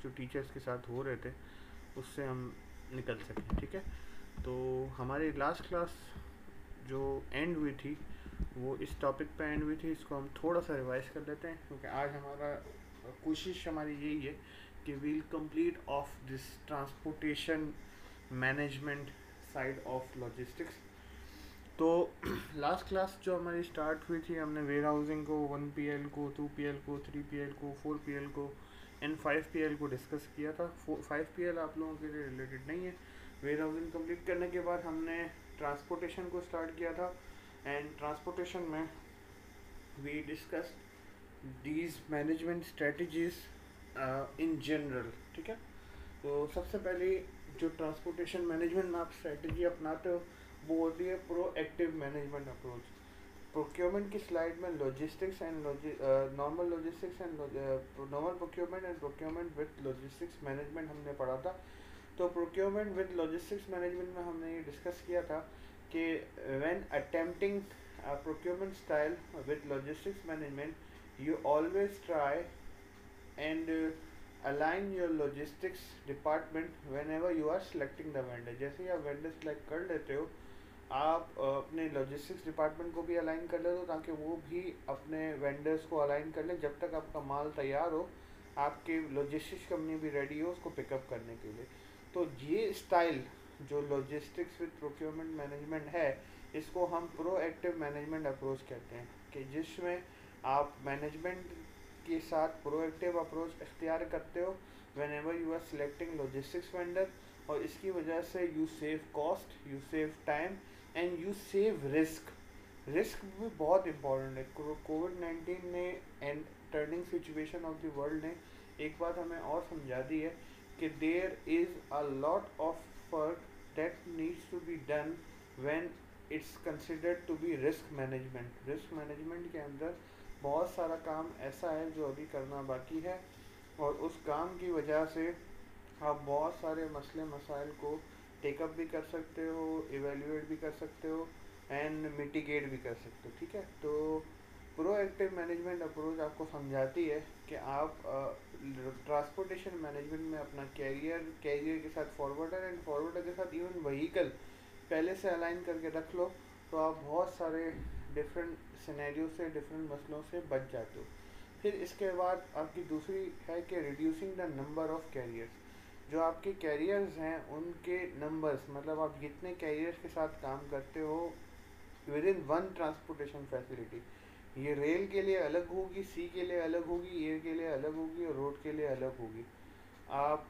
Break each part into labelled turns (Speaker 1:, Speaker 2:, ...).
Speaker 1: जो टीचर्स के साथ हो रहे थे उससे हम निकल सकें, ठीक है। तो हमारी लास्ट क्लास जो एंड हुई थी वो इस टॉपिक पे एंड हुई थी, इसको हम थोड़ा सा रिवाइज कर लेते हैं, क्योंकि आज हमारा कोशिश हमारी यही है कि we'll complete of this transportation management side of logistics. तो लास्ट क्लास जो हमारी स्टार्ट हुई थी, हमने वेयर हाउसिंग को 1 PL को, 2 PL को, 3 PL को, 4 PL को एंड 5 PL को डिस्कस किया था। 5 PL आप लोगों के लिए रिलेटेड नहीं है। वेयर हाउसिंग कंप्लीट करने के बाद हमने ट्रांसपोर्टेशन को स्टार्ट किया था, एंड ट्रांसपोर्टेशन में we discussed these management strategies in general, ठीक है। तो सबसे पहले जो ट्रांसपोर्टेशन मैनेजमेंट में आप स्ट्रेटजी अपनाते हो वो होती है प्रोएक्टिव मैनेजमेंट अप्रोच। प्रोक्योरमेंट की स्लाइड में logistics and normal logistics and normal procurement and procurement with logistics management हमने पढ़ा था। तो प्रोक्योरमेंट विद लॉजिस्टिक्स मैनेजमेंट में हमने ये डिस्कस किया था कि when attempting procurement style with logistics management you always try and align your logistics department whenever you are selecting the vendor. जैसे ही आप वेंडर सेलेक्ट कर लेते हो, आप अपने लॉजिस्टिक्स डिपार्टमेंट को भी अलाइन कर लेते हो ताकि वो भी अपने वेंडर्स को अलाइन कर ले। जब तक आपका माल तैयार हो, आपकी लॉजिस्टिक्स कंपनी भी रेडी हो उसको पिकअप करने के लिए। तो ये स्टाइल जो लॉजिस्टिक्स विद प्रोक्योरमेंट मैनेजमेंट है, इसको हम प्रोएक्टिव मैनेजमेंट अप्रोच कहते हैं, कि जिसमें आप मैनेजमेंट के साथ प्रोएक्टिव अप्रोच इख्तियार करते हो whenever you are selecting logistics vendor. और इसकी वजह से you save cost, you save time and you save risk. Risk भी बहुत इंपॉर्टेंट है। कोविड-19 ने and turning situation of the world ने एक बात हमें और समझा दी है कि there is a lot of work that needs to be done when it's considered to be risk management. Risk management के अंदर बहुत सारा काम ऐसा है जो अभी करना बाकी है, और उस काम की वजह से आप बहुत सारे मसले मसाइल को टेकअप भी कर सकते हो, इवेल्युएट भी कर सकते हो एंड मिटिगेट भी कर सकते हो, ठीक है। तो प्रोएक्टिव मैनेजमेंट अप्रोच आपको समझाती है कि आप ट्रांसपोर्टेशन मैनेजमेंट में अपना कैरियर के साथ फॉरवर्डर एंड फॉरवर्डर के साथ इवन व्हीकल पहले से अलाइन करके रख लो, तो आप बहुत सारे डिफरेंट सिनेरियो से, डिफरेंट मसलों से बच जाते हो। फिर इसके बाद आपकी दूसरी है कि reducing the number of carriers. जो आपके कैरियर्स हैं उनके नंबर्स, मतलब आप जितने कैरियर्स के साथ काम करते हो with in one transportation facility. ये रेल के लिए अलग होगी, सी के लिए अलग होगी, एयर के लिए अलग होगी और रोड के लिए अलग होगी। आप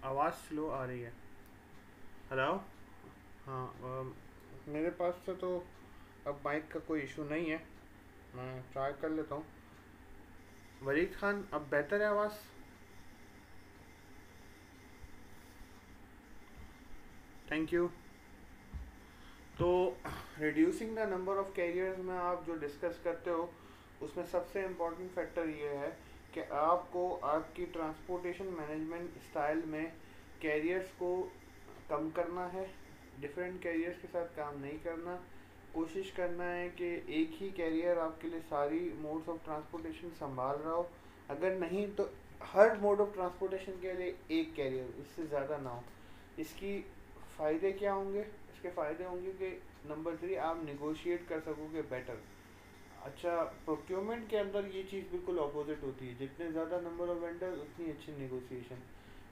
Speaker 1: आवाज़ स्लो आ रही है। हेलो। हाँ, मेरे पास से तो अब माइक का कोई इशू नहीं है, मैं ट्राई कर लेता हूँ। वरीद खान, अब बेहतर है आवाज़? Thank you. तो reducing the number of carriers में आप जो डिस्कस करते हो उसमें सबसे इम्पॉर्टेंट फैक्टर ये है कि आपको आपकी ट्रांसपोर्टेशन मैनेजमेंट स्टाइल में कैरियर्स को कम करना है, डिफरेंट कैरियर्स के साथ काम नहीं करना। कोशिश करना है कि एक ही कैरियर आपके लिए सारी मोड्स ऑफ ट्रांसपोर्टेशन संभाल रहा हो। अगर नहीं तो हर मोड ऑफ ट्रांसपोर्टेशन के लिए एक कैरियर, इससे ज़्यादा ना हो। इसकी फ़ायदे क्या होंगे? इसके फ़ायदे होंगे कि नंबर 3, आप निगोशिएट कर सकोगे बेटर। अच्छा, प्रोक्योरमेंट के अंदर ये चीज़ बिल्कुल अपोजिट होती है, जितने ज़्यादा नंबर ऑफ वेंडर उतनी अच्छी निगोशिएशन।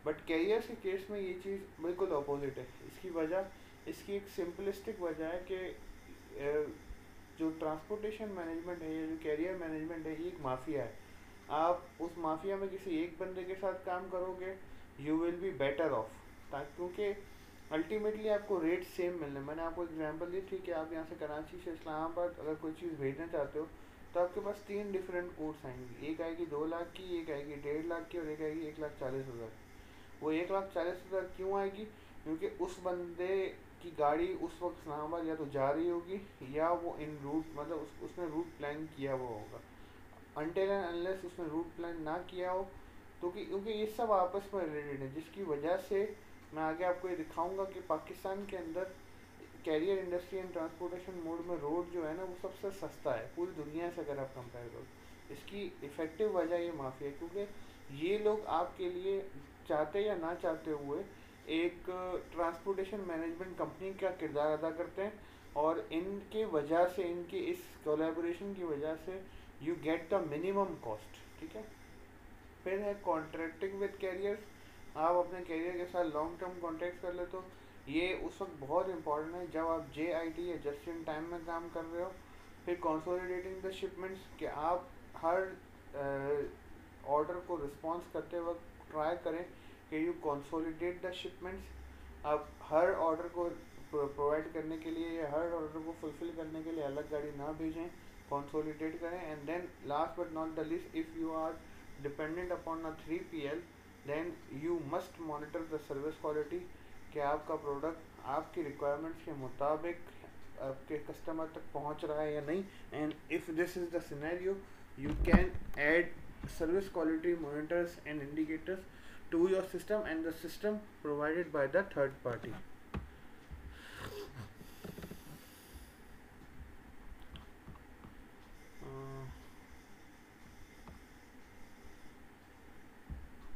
Speaker 1: बट कैरियर्स के केस में ये चीज़ बिल्कुल अपोजिट है। इसकी वजह, इसकी एक सिंपलिस्टिक वजह है कि जो ट्रांसपोर्टेशन मैनेजमेंट है, ये जो कैरियर मैनेजमेंट है, ये एक माफिया है। आप उस माफिया में किसी एक बंदे के साथ काम करोगे, you will be better of, क्योंकि अल्टीमेटली आपको रेट सेम मिलने। मैंने आपको एग्जांपल दी थी कि आप यहाँ से कराची से इस्लामाबाद अगर कोई चीज़ भेजना चाहते हो तो आपके पास 3 डिफरेंट कोड्स आएंगी। एक आएगी 2 लाख की, एक आएगी 1.5 लाख की और एक आएगी 1,40,000। वो 1,40,000 क्यों आएगी? क्योंकि उस बंदे की गाड़ी उस वक्त इस्लामाबाद या तो जा रही होगी या वो इन रूट, मतलब उसने रूट प्लान किया हुआ होगा। अनटिल एंड अनलेस उसने रूट प्लान ना किया हो, तो क्योंकि ये सब आपस में रिलेटेड है, जिसकी वजह से मैं आगे आपको ये दिखाऊंगा कि पाकिस्तान के अंदर carrier industry and transportation mode में रोड जो है ना वो सबसे सस्ता है पूरी दुनिया से अगर आप कंपेयर करो। इसकी इफ़ेक्टिव वजह ये माफिया है, क्योंकि ये लोग आपके लिए चाहते या ना चाहते हुए एक ट्रांसपोर्टेशन मैनेजमेंट कंपनी का किरदार अदा करते हैं, और इनके वजह से, इनके इस कोलैबोरेशन की वजह से you get the minimum cost. ठीक है। फिर है कॉन्ट्रैक्टिंग विद कैरियर्स। आप अपने कैरियर के साथ लॉन्ग टर्म कॉन्ट्रैक्ट कर ले, तो ये उस वक्त बहुत इंपॉर्टेंट है जब आप JIT या जस्ट इन टाइम में काम कर रहे हो। फिर कंसोलिडेटिंग द शिपमेंट्स, कि आप हर ऑर्डर को रिस्पॉन्स करते वक्त ट्राई करें कि यू कंसोलिडेट द शिपमेंट्स। आप हर ऑर्डर को प्रोवाइड करने के लिए या हर ऑर्डर को फुलफिल करने के लिए अलग गाड़ी ना भेजें, कंसोलिडेट करें। And then last but not the least, if you are dependent upon a 3PL, then you must monitor the service quality, कि आपका प्रोडक्ट आपकी रिक्वायरमेंट्स के मुताबिक आपके कस्टमर तक पहुंच रहा है या नहीं। And if this is the scenario, you can add service quality monitors and indicators to your system and the system provided by the third party.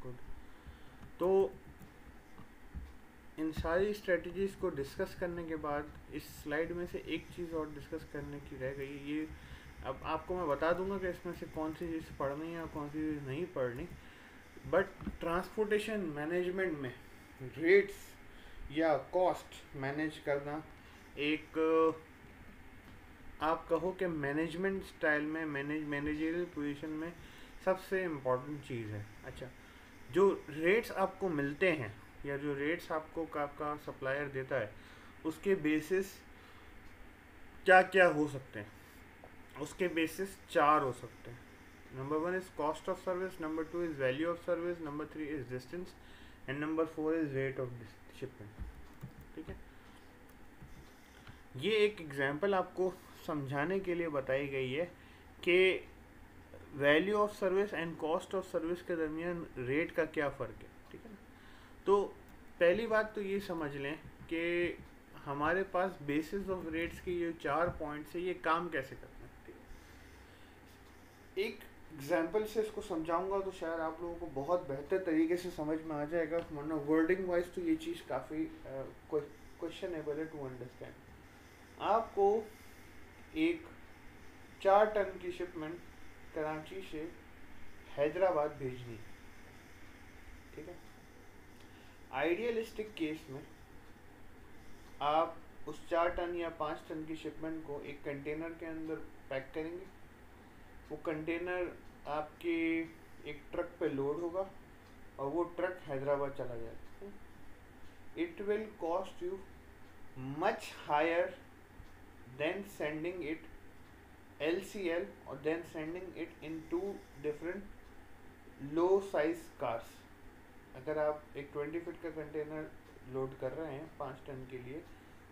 Speaker 1: Good. तो इन सारी स्ट्रेटजीज़ को डिस्कस करने के बाद इस स्लाइड में से एक चीज़ और डिस्कस करने की रह गई। ये अब आपको मैं बता दूंगा कि इसमें से कौन सी चीज़ पढ़नी है और कौन सी चीज़ नहीं पढ़नी। बट ट्रांसपोर्टेशन मैनेजमेंट में रेट्स या कॉस्ट मैनेज करना एक, आप कहो कि मैनेजमेंट स्टाइल में, मैनेजरियल पोजीशन में सबसे इम्पॉर्टेंट चीज़ है। अच्छा, जो रेट्स आपको मिलते हैं या जो रेट्स आपको आपका सप्लायर देता है, उसके बेसिस क्या क्या हो सकते हैं? उसके बेसिस 4 हो सकते हैं। Number 1 is cost of service, number 2 is value of service, number 3 is distance, and number 4 is rate of shipment. ठीक है। ये एक एग्जांपल आपको समझाने के लिए बताई गई है कि value of service and cost of service के दरमियान रेट का क्या फ़र्क है। ठीक है ना। तो पहली बात तो ये समझ लें कि हमारे पास बेसिस ऑफ रेट्स के ये 4 पॉइंट्स है, ये काम कैसे करते हैं। ठीक है। एक एग्जाम्पल से इसको समझाऊंगा तो शायद आप लोगों को बहुत बेहतर तरीके से समझ में आ जाएगा, वरना वर्डिंग वाइज तो ये चीज़ काफ़ी क्वेश्चनेबल है टू अंडरस्टैंड। आपको एक 4 टन की शिपमेंट कराची से हैदराबाद भेजनी। ठीक है। आइडियलिस्टिक केस में आप उस 4 टन या 5 टन की शिपमेंट को एक कंटेनर के अंदर पैक करेंगे। वो कंटेनर आपके एक ट्रक पे लोड होगा और वो ट्रक हैदराबाद चला जाएगा। It will cost you much higher than sending it LCL और then sending it in 2 different low size cars. अगर आप एक 20 फीट का कंटेनर लोड कर रहे हैं 5 टन के लिए,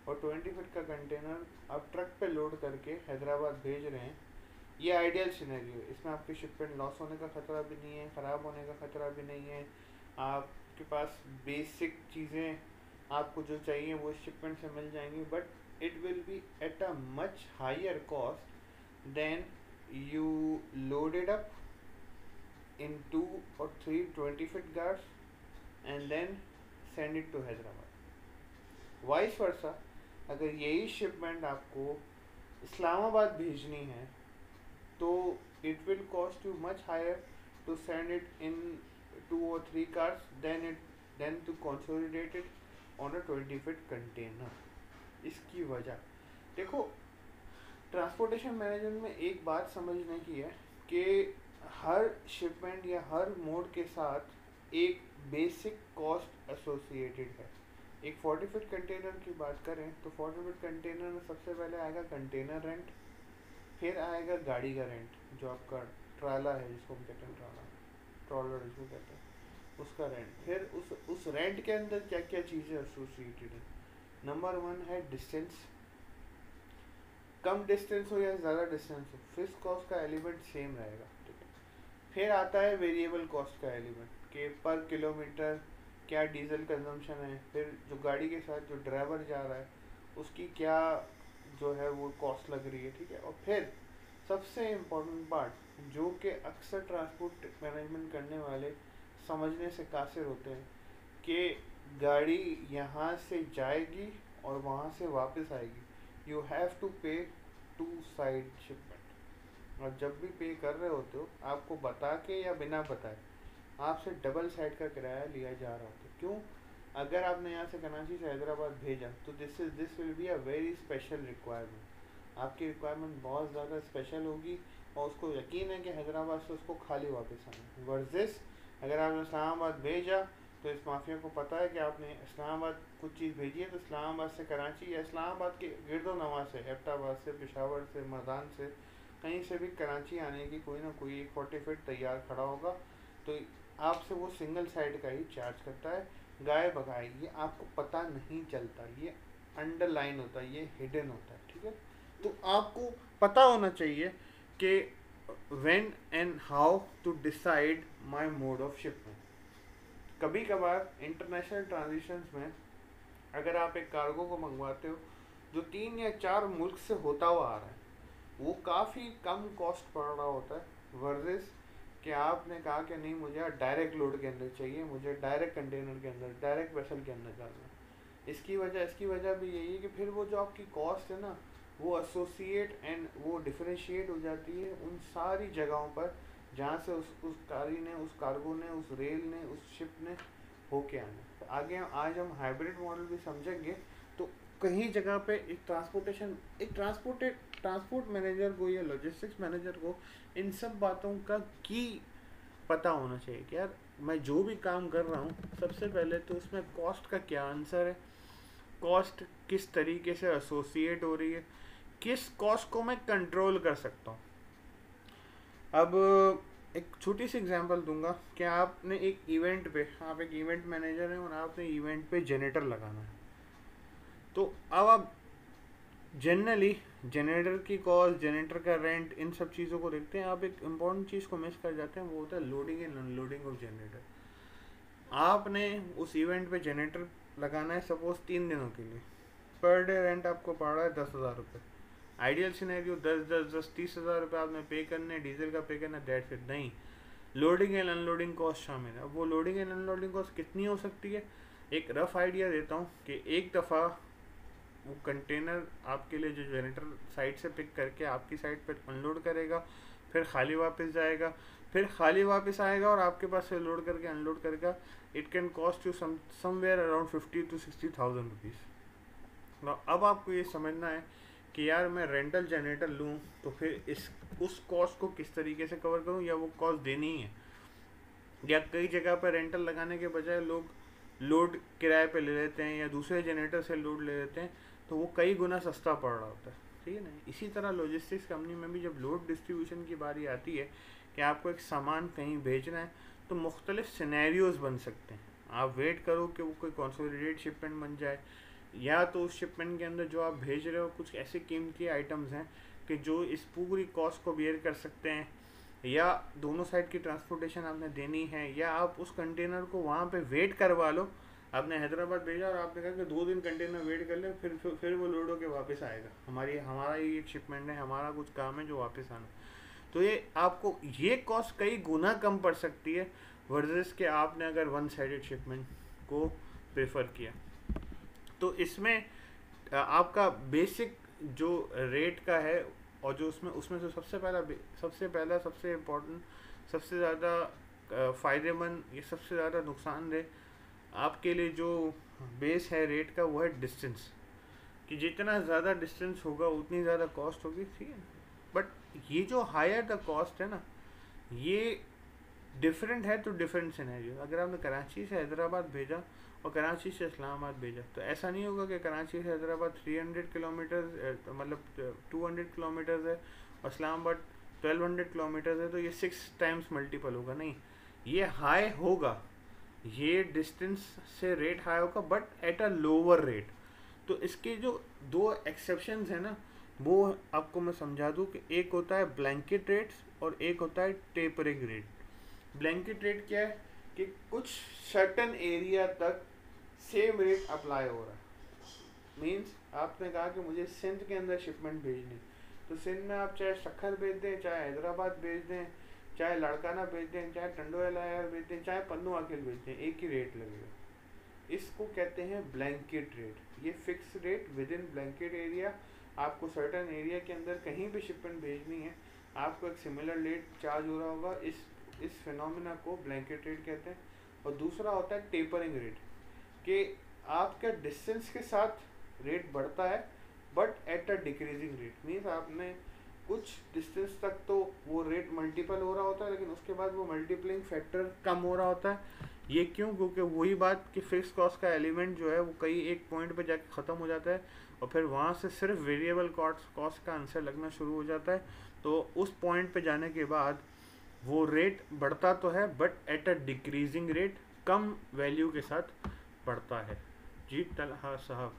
Speaker 1: और 20 फीट का कंटेनर आप ट्रक पे लोड करके हैदराबाद भेज रहे हैं, ये आइडियल सिनेरियो है। इसमें आपकी शिपमेंट लॉस होने का ख़तरा भी नहीं है, ख़राब होने का ख़तरा भी नहीं है। आपके पास बेसिक चीज़ें आपको जो चाहिए वो शिपमेंट से मिल जाएंगी, but it will be at a much higher cost than you loaded up in 2 or 3 20 feet guards and then send it to Hyderabad। Vice versa, अगर यही शिपमेंट आपको इस्लामाबाद भेजनी है तो it will cost you much higher to send it in 2 or 3 cars then to consolidate it on a 20 feet container। इसकी वजह देखो, transportation management में एक बात समझने की है कि हर शिपमेंट या हर मोड के साथ एक बेसिक कॉस्ट एसोसिएटेड है। एक 40 फीट कंटेनर की बात करें तो 40 फीट कंटेनर में सबसे पहले आएगा कंटेनर रेंट, फिर आएगा गाड़ी का रेंट, जो आपका ट्राला है जिसको हम कहते हैं ट्रॉलर जिसको कहते हैं, उसका रेंट। फिर उस रेंट के अंदर क्या क्या चीज़ें एसोसिएटेड है। नंबर 1 है डिस्टेंस। कम डिस्टेंस हो या ज़्यादा डिस्टेंस हो, फिक्स कॉस्ट का एलिमेंट सेम रहेगा। ठीक है। फिर आता है वेरिएबल कॉस्ट का एलिमेंट कि पर किलोमीटर क्या डीजल कंजम्पशन है। फिर जो गाड़ी के साथ जो ड्राइवर जा रहा है उसकी क्या जो है वो कॉस्ट लग रही है, ठीक है। और फिर सबसे इम्पोर्टेंट पार्ट जो कि अक्सर ट्रांसपोर्ट मैनेजमेंट करने वाले समझने से कासिर होते हैं कि गाड़ी यहाँ से जाएगी और वहाँ से वापस आएगी। यू हैव टू पे टू साइड शिपमेंट। और जब भी पे कर रहे होते हो आपको बता के या बिना बताए आपसे डबल साइड का किराया लिया जा रहा होता है। क्यों? अगर आपने यहाँ से कराची से हैदराबाद भेजा तो this will be a very special requirement. आपकी रिक्वायरमेंट बहुत ज़्यादा स्पेशल होगी और उसको यकीन है कि हैदराबाद से उसको खाली वापस आना। वर्जिस अगर आपने इस्लामाबाद भेजा तो इस माफिया को पता है कि आपने इस्लामाबाद कुछ चीज़ भेजी है, तो इस्लामाबाद से कराची या इस्लामाबाद के गिरदो नवा से, एबटाबाद से, पेशावर से, मरदान से, कहीं से भी कराची आने की कोई ना कोई एक 40 फीट तैयार खड़ा होगा। तो आपसे वो सिंगल साइड का ही चार्ज करता है। गाय बगाए ये आपको पता नहीं चलता, ये अंडरलाइन होता है, ये हिडन होता है, ठीक है। तो आपको पता होना चाहिए कि when and how to decide my mode of shipment. कभी कभार इंटरनेशनल ट्रांजिशंस में अगर आप एक कार्गो को मंगवाते हो जो 3 या 4 मुल्क से होता हुआ आ रहा है, वो काफ़ी कम कॉस्ट पड़ रहा होता है वर्सेस कि आपने कहा कि नहीं मुझे डायरेक्ट लोड के अंदर चाहिए, मुझे डायरेक्ट कंटेनर के अंदर, डायरेक्ट वेसल के अंदर डालना है। इसकी वजह भी यही है कि फिर वो जो आपकी कॉस्ट है ना वो एसोसिएट एंड वो डिफरेंशिएट हो जाती है उन सारी जगहों पर जहाँ से उस गाड़ी ने, उस कार्गो ने, उस रेल ने, उस शिप ने होके आना। तो आगे आज हम हाइब्रिड मॉडल भी समझेंगे। तो कहीं जगह पे एक ट्रांसपोर्ट मैनेजर को या लॉजिस्टिक्स मैनेजर को इन सब बातों का की पता होना चाहिए कि यार मैं जो भी काम कर रहा हूँ सबसे पहले तो उसमें कॉस्ट का क्या आंसर है, कॉस्ट किस तरीके से एसोसिएट हो रही है, किस कॉस्ट को मैं कंट्रोल कर सकता हूँ। अब एक छोटी सी एग्जांपल दूंगा कि आपने एक इवेंट पे, आप एक इवेंट मैनेजर हैं और आपने इवेंट पे जनरेटर लगाना है। तो अब आप जनरली जनरेटर की कॉस्ट, जनरेटर का रेंट, इन सब चीज़ों को देखते हैं। आप एक इम्पॉर्टेंट चीज़ को मिस कर जाते हैं, वो होता है loading and unloading of generator. आपने उस इवेंट पे जनरेटर लगाना है सपोज 3 दिनों के लिए, पर डे रेंट आपको पड़ रहा है 10,000 रुपये। आइडियल सिनेरियो 10 30,000 रुपये आपने पे करने, डीजल का पे करना, दैट फिर नहीं, लोडिंग एंड अनलोडिंग कॉस्ट शामिल है। अब वो लोडिंग एंड अनलोडिंग कॉस्ट कितनी हो सकती है? एक रफ आइडिया देता हूँ कि एक दफ़ा वो कंटेनर आपके लिए जो जनरेटर साइड से पिक करके आपकी साइड पर अनलोड करेगा, फिर खाली वापस जाएगा, फिर खाली वापस आएगा और आपके पास से लोड करके अनलोड करेगा। It can cost you somewhere around 50 to 60,000 rupees. अब आपको ये समझना है कि यार मैं रेंटल जनरेटर लूँ तो फिर उस कॉस्ट को किस तरीके से कवर करूँ, या वो कॉस्ट देनी है, या कई जगह पर रेंटल लगाने के बजाय लोग लोड किराए पे ले लेते हैं या दूसरे जनरेटर से लोड ले लेते हैं, तो वो कई गुना सस्ता पड़ रहा होता है, ठीक है ना। इसी तरह लॉजिस्टिक्स कंपनी में भी जब लोड डिस्ट्रीब्यूशन की बारी आती है कि आपको एक सामान कहीं भेजना है, तो मुख्तलिफ सिनेरियोज बन सकते हैं। आप वेट करो कि वो कोई कंसोलिडेटेड शिपमेंट बन जाए, या तो उस शिपमेंट के अंदर जो आप भेज रहे हो कुछ ऐसे कीमती आइटम्स हैं कि जो इस पूरी कॉस्ट को बियर कर सकते हैं, या दोनों साइड की ट्रांसपोर्टेशन आपने देनी है, या आप उस कंटेनर को वहाँ पे वेट करवा लो। आपने हैदराबाद भेजा और आपने कहा कि 2 दिन कंटेनर वेट कर ले, फिर वो लोड होके वापस आएगा, हमारा ही एक शिपमेंट है, हमारा कुछ काम है जो वापस आना। तो ये आपको ये कॉस्ट कई गुना कम पड़ सकती है वर्सेस के आपने अगर वन साइडेड शिपमेंट को प्रेफर किया। तो इसमें आपका बेसिक जो रेट का है और जो उसमें से सबसे इम्पोर्टेंट, सबसे ज़्यादा फ़ायदेमंद, ये सबसे ज़्यादा नुकसानदेह आपके लिए जो बेस है रेट का, वो है डिस्टेंस। कि जितना ज़्यादा डिस्टेंस होगा उतनी ज़्यादा कॉस्ट होगी, ठीक है। बट ये जो हायर द कॉस्ट है ना, ये डिफरेंट है टू डिफरेंट सिनेरियो। अगर आपने कराची से हैदराबाद भेजा और कराची से इस्लामाबाद भेजा, तो ऐसा नहीं होगा कि कराची से हैदराबाद 300 किलोमीटर मतलब 200 किलोमीटर्स है और इस्लामाबाद 1200 किलोमीटर्स है, तो ये 6 टाइम्स मल्टीपल होगा। नहीं, ये हाई होगा, ये डिस्टेंस से रेट हाई होगा but at a lower rate. तो इसके जो 2 एक्सेप्शंस हैं ना, वो आपको मैं समझा दूँ कि एक होता है ब्लैंकेट रेट्स और एक होता है टेपरिंग रेट। ब्लैंकेट रेट क्या है कि कुछ सर्टन एरिया तक सेम रेट अप्लाई हो रहा है। मीन्स आपने कहा कि मुझे सिंध के अंदर शिपमेंट भेजनी, तो सिंध में आप चाहे सखर भेज दें, चाहे हैदराबाद भेज दें, चाहे लाड़काना भेज दें, चाहे टंडोला भेज दें, चाहे पन्नू आकिल भेज दें, एक ही रेट लगेगा। इसको कहते हैं ब्लैंकेट रेट। ये fix rate with in blanket area, आपको सर्टन एरिया के अंदर कहीं भी शिपमेंट भेजनी है, आपको एक सिमिलर रेट चार्ज हो रहा होगा। इस फिनोमिना को ब्लैंकेट रेट कहते हैं। और दूसरा होता है टेपरिंग रेट, कि आपका डिस्टेंस के साथ रेट बढ़ता है but at a decreasing rate. Means आपने कुछ डिस्टेंस तक तो वो रेट मल्टीपल हो रहा होता है, लेकिन उसके बाद वो मल्टीप्लिंग फैक्टर कम हो रहा होता है। ये क्यों? क्योंकि वही बात कि फिक्स कॉस्ट का एलिमेंट जो है वो कई एक पॉइंट पे जाके ख़त्म हो जाता है और फिर वहाँ से सिर्फ वेरिएबल कॉस्ट का आंसर लगना शुरू हो जाता है। तो उस पॉइंट पे जाने के बाद वो रेट बढ़ता तो है but at a decreasing rate, come value के साथ बढ़ता है। जी तलहा साहब,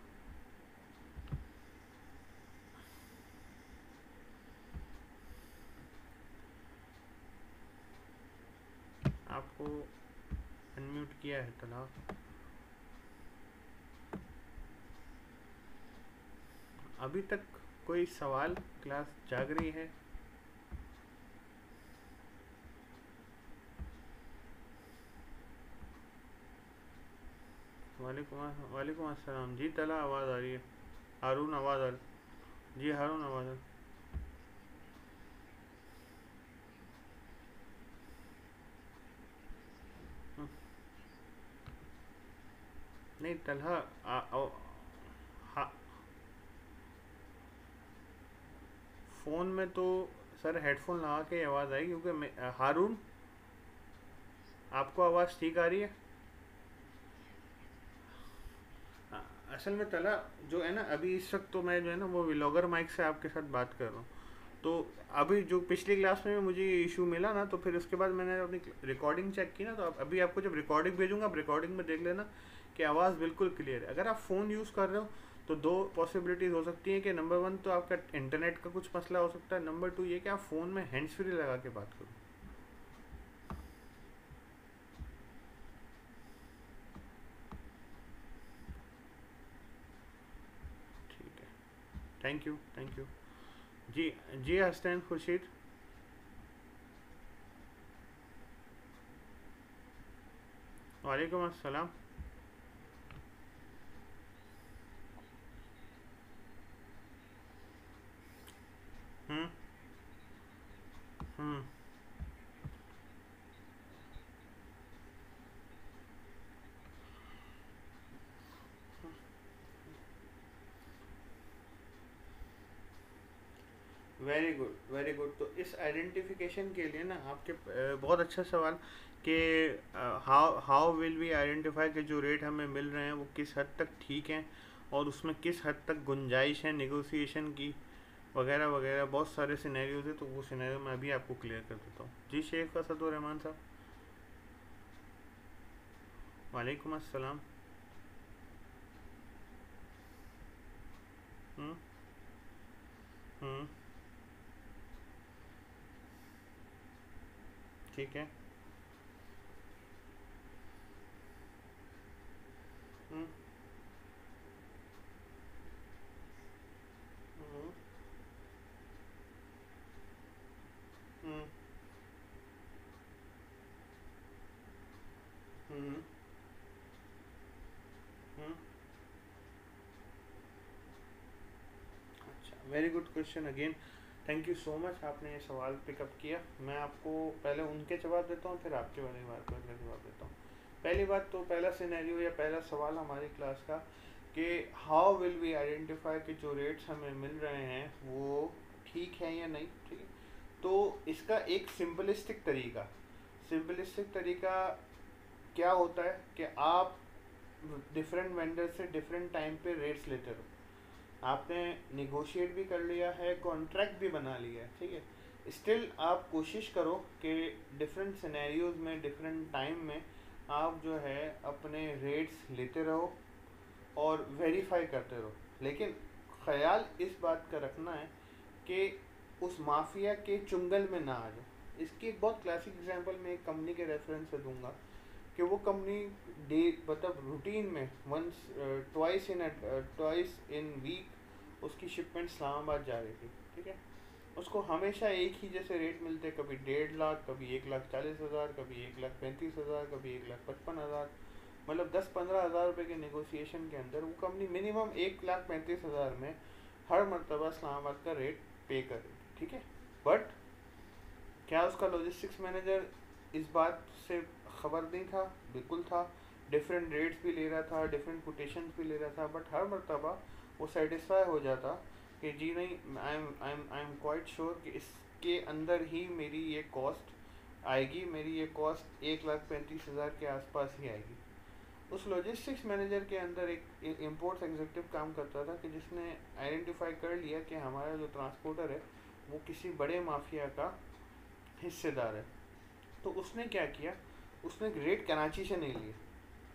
Speaker 1: आपको अनम्यूट किया है तलहा। अभी तक कोई सवाल? क्लास जाग रही है? वालेकुम अस्सलाम। जी तला आवाज़ आ रही है। हारून आवाज़ आ रही? जी हारून आवाज़ आ रही। नहीं तलहा हा, फ़ोन में तो सर हेडफोन लगा के आवाज़ आई, क्योंकि हारून आपको आवाज़ ठीक आ रही है? असल में तला जो है ना, अभी इस वक्त तो मैं जो है ना वो व्लॉगर माइक से आपके साथ बात कर रहा हूँ। तो अभी जो पिछली क्लास में मुझे ये इशू मिला ना, तो फिर उसके बाद मैंने अपनी रिकॉर्डिंग चेक की ना, तो अभी आपको जब रिकॉर्डिंग भेजूंगा, आप रिकॉर्डिंग में देख लेना कि आवाज़ बिल्कुल क्लियर है। अगर आप फ़ोन यूज़ कर रहे हो तो दो पॉसिबिलिटीज़ हो सकती हैं कि नंबर वन तो आपका इंटरनेट का कुछ मसला हो सकता है, नंबर टू ये कि आप फ़ोन में हैंड्स फ्री लगा के बात करो। ठीक है, थैंक यू थैंक यू। जी जी हसनैन खुर्शीद। वालेकुम अस्सलाम। हम्म हम्म वेरी गुड वेरी गुड। तो इस आइडेंटिफिकेशन के लिए ना आपके बहुत अच्छा सवाल कि how how will we identify कि जो रेट हमें मिल रहे हैं वो किस हद तक ठीक हैं और उसमें किस हद तक गुंजाइश है नेगोशिएशन की, वगैरह वगैरह। बहुत सारे सिनेरियोज है, तो वो सिनेरियो मैं अभी आपको क्लियर कर देता हूँ। जी शेख असदुर रहमान साहब। वालेकुम अस्सलाम। हम्म हम्म ठीक है। हम्म हम्म हम्म हम्म हम्म अच्छा, very good question again. Thank you so much, आपने ये सवाल पिकअप किया। मैं आपको पहले उनके जवाब देता हूँ, फिर आपके वाले बात पर मैं जवाब देता हूँ। पहली बात तो पहला सिनेरियो या पहला सवाल हमारी क्लास का कि हाउ विल वी आइडेंटिफाई कि जो रेट्स हमें मिल रहे हैं वो ठीक है या नहीं। ठीक है, तो इसका एक सिंपलिस्टिक तरीका क्या होता है कि आप डिफरेंट वेंडर से डिफरेंट टाइम पे रेट्स लेते रहो। आपने निगोशिएट भी कर लिया है, कॉन्ट्रैक्ट भी बना लिया है, ठीक है, स्टिल आप कोशिश करो कि डिफरेंट सिनेरियोज में डिफरेंट टाइम में आप जो है अपने रेट्स लेते रहो और वेरीफाई करते रहो। लेकिन ख्याल इस बात का रखना है कि उस माफिया के चुंगल में ना आ जाए। इसकी एक बहुत क्लासिक एग्जांपल मैं एक कंपनी के रेफरेंस से दूंगा कि वो कंपनी डे मतलब रूटीन में वंस ट्वाइस इन वीक उसकी शिपमेंट इस्लामाबाद जा रही थी, ठीक है। उसको हमेशा एक ही जैसे रेट मिलते, कभी 1.5 लाख, कभी 1,40,000, कभी 1,35,000, कभी 1,55,000, मतलब 10-15 हज़ार रुपये के नेगोशिएशन के अंदर वो कंपनी मिनिमम 1,35,000 में हर मरतबा इस्लामाबाद का रेट पे कर रही थी, ठीक है। बट क्या उसका लॉजिस्टिक्स मैनेजर इस बात से खबर नहीं था? बिल्कुल था। डिफरेंट रेट्स भी ले रहा था, डिफरेंट कोटेशंस भी ले रहा था, बट हर मरतबा वो सेटिस्फाई हो जाता कि जी नहीं, आई एम क्वाइट श्योर कि इसके अंदर ही मेरी ये कॉस्ट आएगी, मेरी ये कॉस्ट 1,35,000 के आसपास ही आएगी। उस लॉजिस्टिक्स मैनेजर के अंदर एक इम्पोर्ट्स एग्जीक्यूटिव काम करता था कि जिसने आइडेंटिफाई कर लिया कि हमारा जो ट्रांसपोर्टर है वो किसी बड़े माफिया का हिस्सेदार है। तो उसने क्या किया, उसने रेट कराची से नहीं लिए,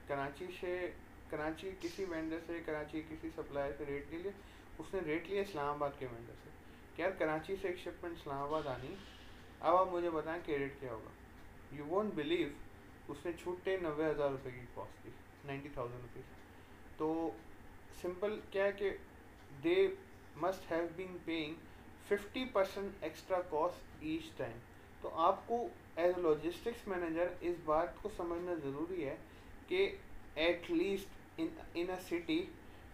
Speaker 1: कराची किसी वेंडर से, कराची किसी सप्लायर से रेट नहीं लिए, उसने रेट लिया इस्लामाबाद के वेंडर से कि यार कराची से एक शिपमेंट इस्लामाबाद आनी, अब आप मुझे बताएं कि रेट क्या होगा। यू वोंट बिलीव, उसने छूटे 90,000 रुपये की कॉस्ट थी, 90,000 रुपीज़। तो सिंपल क्या है कि they must have been paying 50% extra cost each time. तो आपको एज लॉजिस्टिक्स मैनेजर इस बात को समझना ज़रूरी है कि at least in a city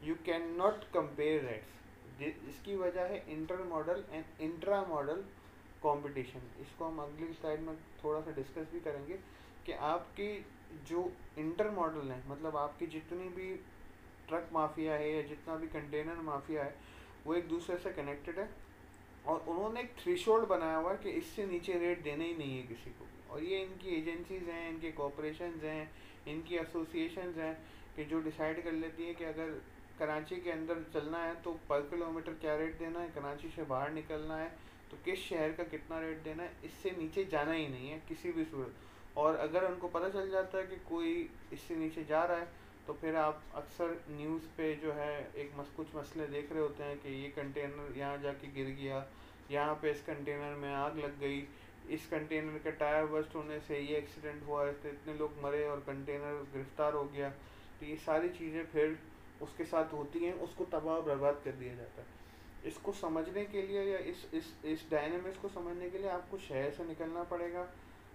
Speaker 1: you can not compare rates. इसकी वजह है inter model and intra model competition. इसको हम अगली स्लाइड में थोड़ा सा डिस्कस भी करेंगे कि आपकी जो इंटर मॉडल है, मतलब आपकी जितनी भी ट्रक माफिया है या जितना भी कंटेनर माफिया है वो एक दूसरे से कनेक्टेड है, और उन्होंने एक थ्रेशोल्ड बनाया हुआ है कि इससे नीचे रेट देना ही नहीं है किसी को। और ये इनकी एजेंसीज हैं, इनके कॉरपोरेशंस हैं, इनकी एसोसिएशंस हैं कि जो डिसाइड कर लेती है कि अगर कराची के अंदर चलना है तो पर किलोमीटर क्या रेट देना है, कराची से बाहर निकलना है तो किस शहर का कितना रेट देना है, इससे नीचे जाना ही नहीं है किसी भी सूरत। और अगर उनको पता चल जाता है कि कोई इससे नीचे जा रहा है तो फिर आप अक्सर न्यूज़ पे जो है कुछ मसले देख रहे होते हैं कि ये कंटेनर यहाँ जाके गिर गया, यहाँ पे इस कंटेनर में आग लग गई, इस कंटेनर का टायर बस्ट होने से ये एक्सीडेंट हुआ, इससे इतने लोग मरे और कंटेनर गिरफ्तार हो गया। तो ये सारी चीज़ें फिर उसके साथ होती हैं, उसको तबाह बर्बाद कर दिया जाता है। इसको समझने के लिए या इस डायनेमिक्स को समझने के लिए आपको शहर से निकलना पड़ेगा,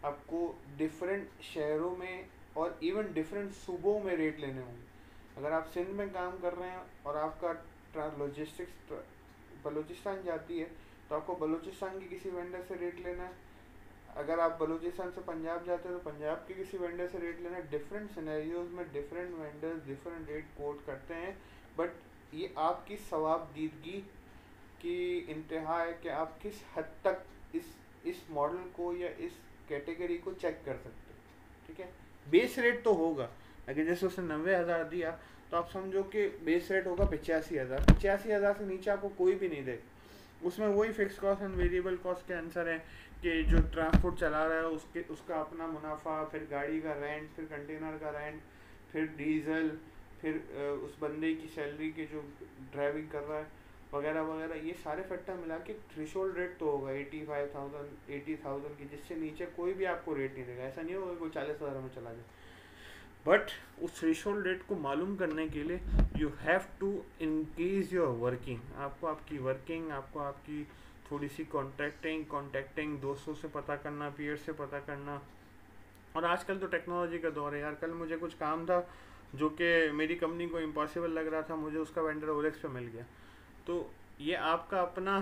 Speaker 1: आपको डिफरेंट शहरों में और इवन डिफरेंट सूबों में रेट लेने होंगे। अगर आप सिंध में काम कर रहे हैं और आपका लॉजिस्टिक्स बलूचिस्तान जाती है तो आपको बलूचिस्तान की किसी वेंडर से रेट लेना है। अगर आप बलूचिस्तान से पंजाब जाते हैं तो पंजाब के किसी वेंडर से रेट लेना है। डिफरेंट सिनेरियोज में different vendors different rate quote करते हैं, बट ये आपकी सवाबदीदगी की इंतहा है कि आप किस हद तक इस मॉडल को या इस कैटेगरी को चेक कर सकते हो, ठीक है। बेस रेट तो होगा, अगर जैसे उसने 90,000 दिया तो आप समझो कि बेस रेट होगा 85,000। 85,000 से नीचे आपको कोई भी नहीं दे। उसमें वही fix cost and variable cost के आंसर है कि जो ट्रांसपोर्ट चला रहा है उसका अपना मुनाफा, फिर गाड़ी का रेंट, फिर कंटेनर का रेंट, फिर डीजल, फिर उस बंदे की सैलरी के जो ड्राइविंग कर रहा है वगैरह वगैरह, ये सारे फैक्टर मिला के थ्रेशोल्ड रेट तो होगा 85,000 80,000 की, जिससे नीचे कोई भी आपको रेट नहीं देगा। ऐसा नहीं होगा कोई 40,000 में चला जाए। बट उस थ्रेशोल्ड रेट को मालूम करने के लिए you have to increase your working. आपको आपकी वर्किंग, आपको आपकी थोड़ी सी कॉन्टैक्टिंग दोस्तों से पता करना, पीयर से पता करना। और आजकल तो टेक्नोलॉजी का दौर है यार। कल मुझे कुछ काम था जो कि मेरी कंपनी को इम्पॉसिबल लग रहा था, मुझे उसका वेंडर ओलेक्स पे मिल गया। तो ये आपका अपना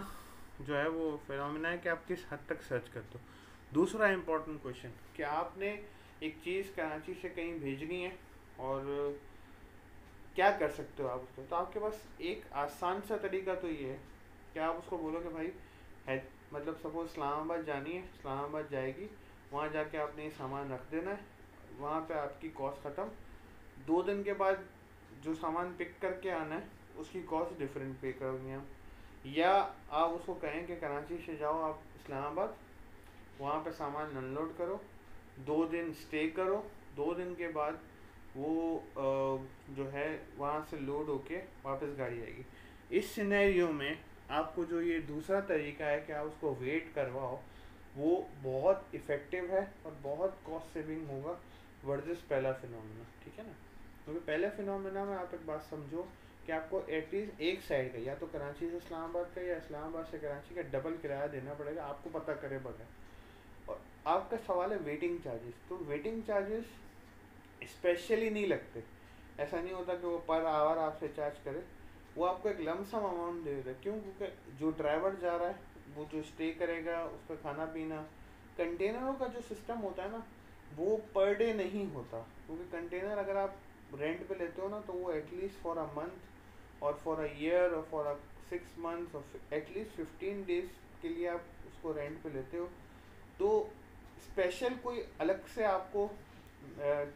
Speaker 1: जो है वो फिनोमेना है कि आप किस हद तक सर्च करते हो। दूसरा इम्पोर्टेंट क्वेश्चन कि आपने एक चीज़ कराची से कहीं भेजनी है और क्या कर सकते हो आप उसमें। तो आपके पास एक आसान सा तरीका तो ये है कि आप उसको बोलो कि भाई है, मतलब सपोज इस्लामाबाद जानी है, इस्लामाबाद जाएगी, वहाँ जाके आपने ये सामान रख देना है, वहाँ पे आपकी कॉस्ट ख़त्म। 2 दिन के बाद जो सामान पिक करके आना है उसकी कॉस्ट डिफरेंट पे करोगे हम। या आप उसको कहें कि कराची से जाओ आप इस्लामाबाद, वहाँ पे सामान अनलोड करो, 2 दिन स्टे करो, 2 दिन के बाद वो जो है वहाँ से लोड होके वापस गाड़ी आएगी। इस सिनेरियो में आपको जो ये दूसरा तरीका है कि आप उसको वेट करवाओ, वो बहुत इफ़ेक्टिव है और बहुत कॉस्ट सेविंग होगा। वर्सेस पहला फिनोमेना, ठीक है ना। क्योंकि पहले फिनोमेना में आप एक बात समझो कि आपको एटलीस्ट एक साइड का, या तो कराची से इस्लामाबाद का या इस्लामाबाद से कराची का डबल किराया देना पड़ेगा आपको पता करे बगैर। और आपका सवाल है वेटिंग चार्जेस, तो वेटिंग चार्जेस स्पेशली नहीं लगते, ऐसा नहीं होता कि वो पर आवर आपसे चार्ज करे, वो आपको एक लमसम अमाउंट दे देता है। क्यों? क्योंकि जो ड्राइवर जा रहा है वो जो स्टे करेगा उसका खाना पीना, कंटेनरों का जो सिस्टम होता है ना वो पर डे नहीं होता, क्योंकि कंटेनर अगर आप रेंट पे लेते हो ना तो वो एटलीस्ट फॉर अ मंथ और फॉर अ ईयर और फॉर अ 6 मंथ्स और एटलीस्ट 15 डेज के लिए आप उसको रेंट पे लेते हो। तो स्पेशल कोई अलग से आपको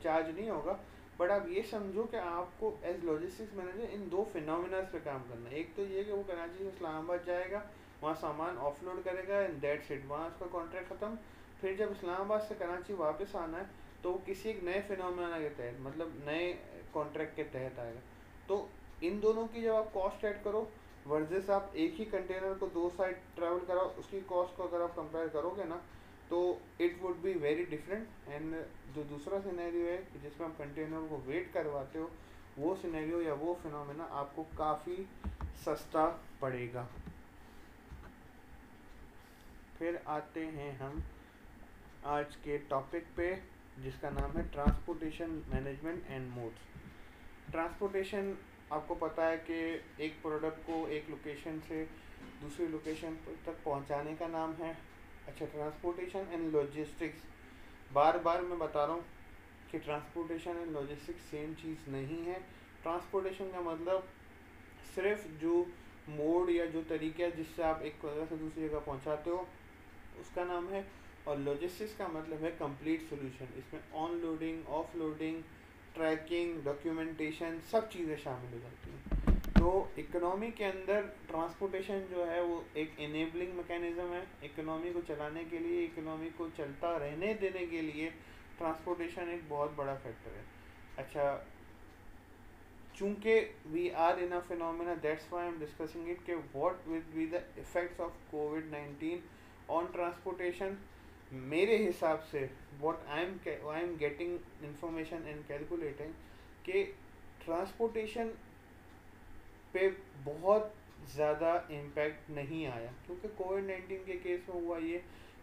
Speaker 1: चार्ज नहीं होगा। बट आप ये समझो कि आपको एज लॉजिस्टिक्स मैनेजर इन दो फिनोमिनास पे काम करना है। एक तो ये कि वो कराची से इस्लामाबाद जाएगा, वहाँ सामान ऑफलोड करेगा एंड दैट्स इट, वहाँ उसका कॉन्ट्रैक्ट ख़त्म। फिर जब इस्लामाबाद से कराची वापस आना है तो वो किसी एक नए फिनोमिना के तहत, मतलब नए कॉन्ट्रैक्ट के तहत आएगा। तो इन दोनों की जब आप कॉस्ट ऐड करो वर्सेस आप एक ही कंटेनर को दो साइड ट्रैवल कराओ, उसकी कॉस्ट को अगर आप कंपेयर करोगे ना तो it would be very different. And जो दूसरा सिनेरियो है कि जिसमें आप कंटेनर को वेट करवाते हो, वो सिनेरियो या वो फिनोमेना आपको काफ़ी सस्ता पड़ेगा। फिर आते हैं हम आज के टॉपिक पे जिसका नाम है transportation management and modes. Transportation आपको पता है कि एक प्रोडक्ट को एक लोकेशन से दूसरी लोकेशन तक पहुंचाने का नाम है। अच्छा, ट्रांसपोर्टेशन एंड लॉजिस्टिक्स, बार बार मैं बता रहा हूँ कि ट्रांसपोर्टेशन एंड लॉजिस्टिक्स सेम चीज़ नहीं है। ट्रांसपोर्टेशन का मतलब सिर्फ जो मोड या जो तरीका है जिससे आप एक जगह से दूसरी जगह पहुँचाते हो उसका नाम है, और लॉजिस्टिक्स का मतलब है कंप्लीट सॉल्यूशन। इसमें on loading, off loading, tracking, documentation सब चीज़ें शामिल हो जाती हैं। तो इकोनॉमी के अंदर ट्रांसपोर्टेशन जो है वो एक इनेबलिंग मैकेनिज्म है। इकोनॉमी को चलाने के लिए, इकोनॉमी को चलता रहने देने के लिए ट्रांसपोर्टेशन एक बहुत बड़ा फैक्टर है। अच्छा, चूँकि we are in a phenomena that's why I am discussing it कि what will be the effects of कोविड-19 ऑन ट्रांसपोर्टेशन। मेरे हिसाब से what I am getting information and calculating कि ट्रांसपोर्टेशन पे बहुत ज़्यादा इम्पैक्ट नहीं आया, क्योंकि कोविड-19 के केस में हुआ ये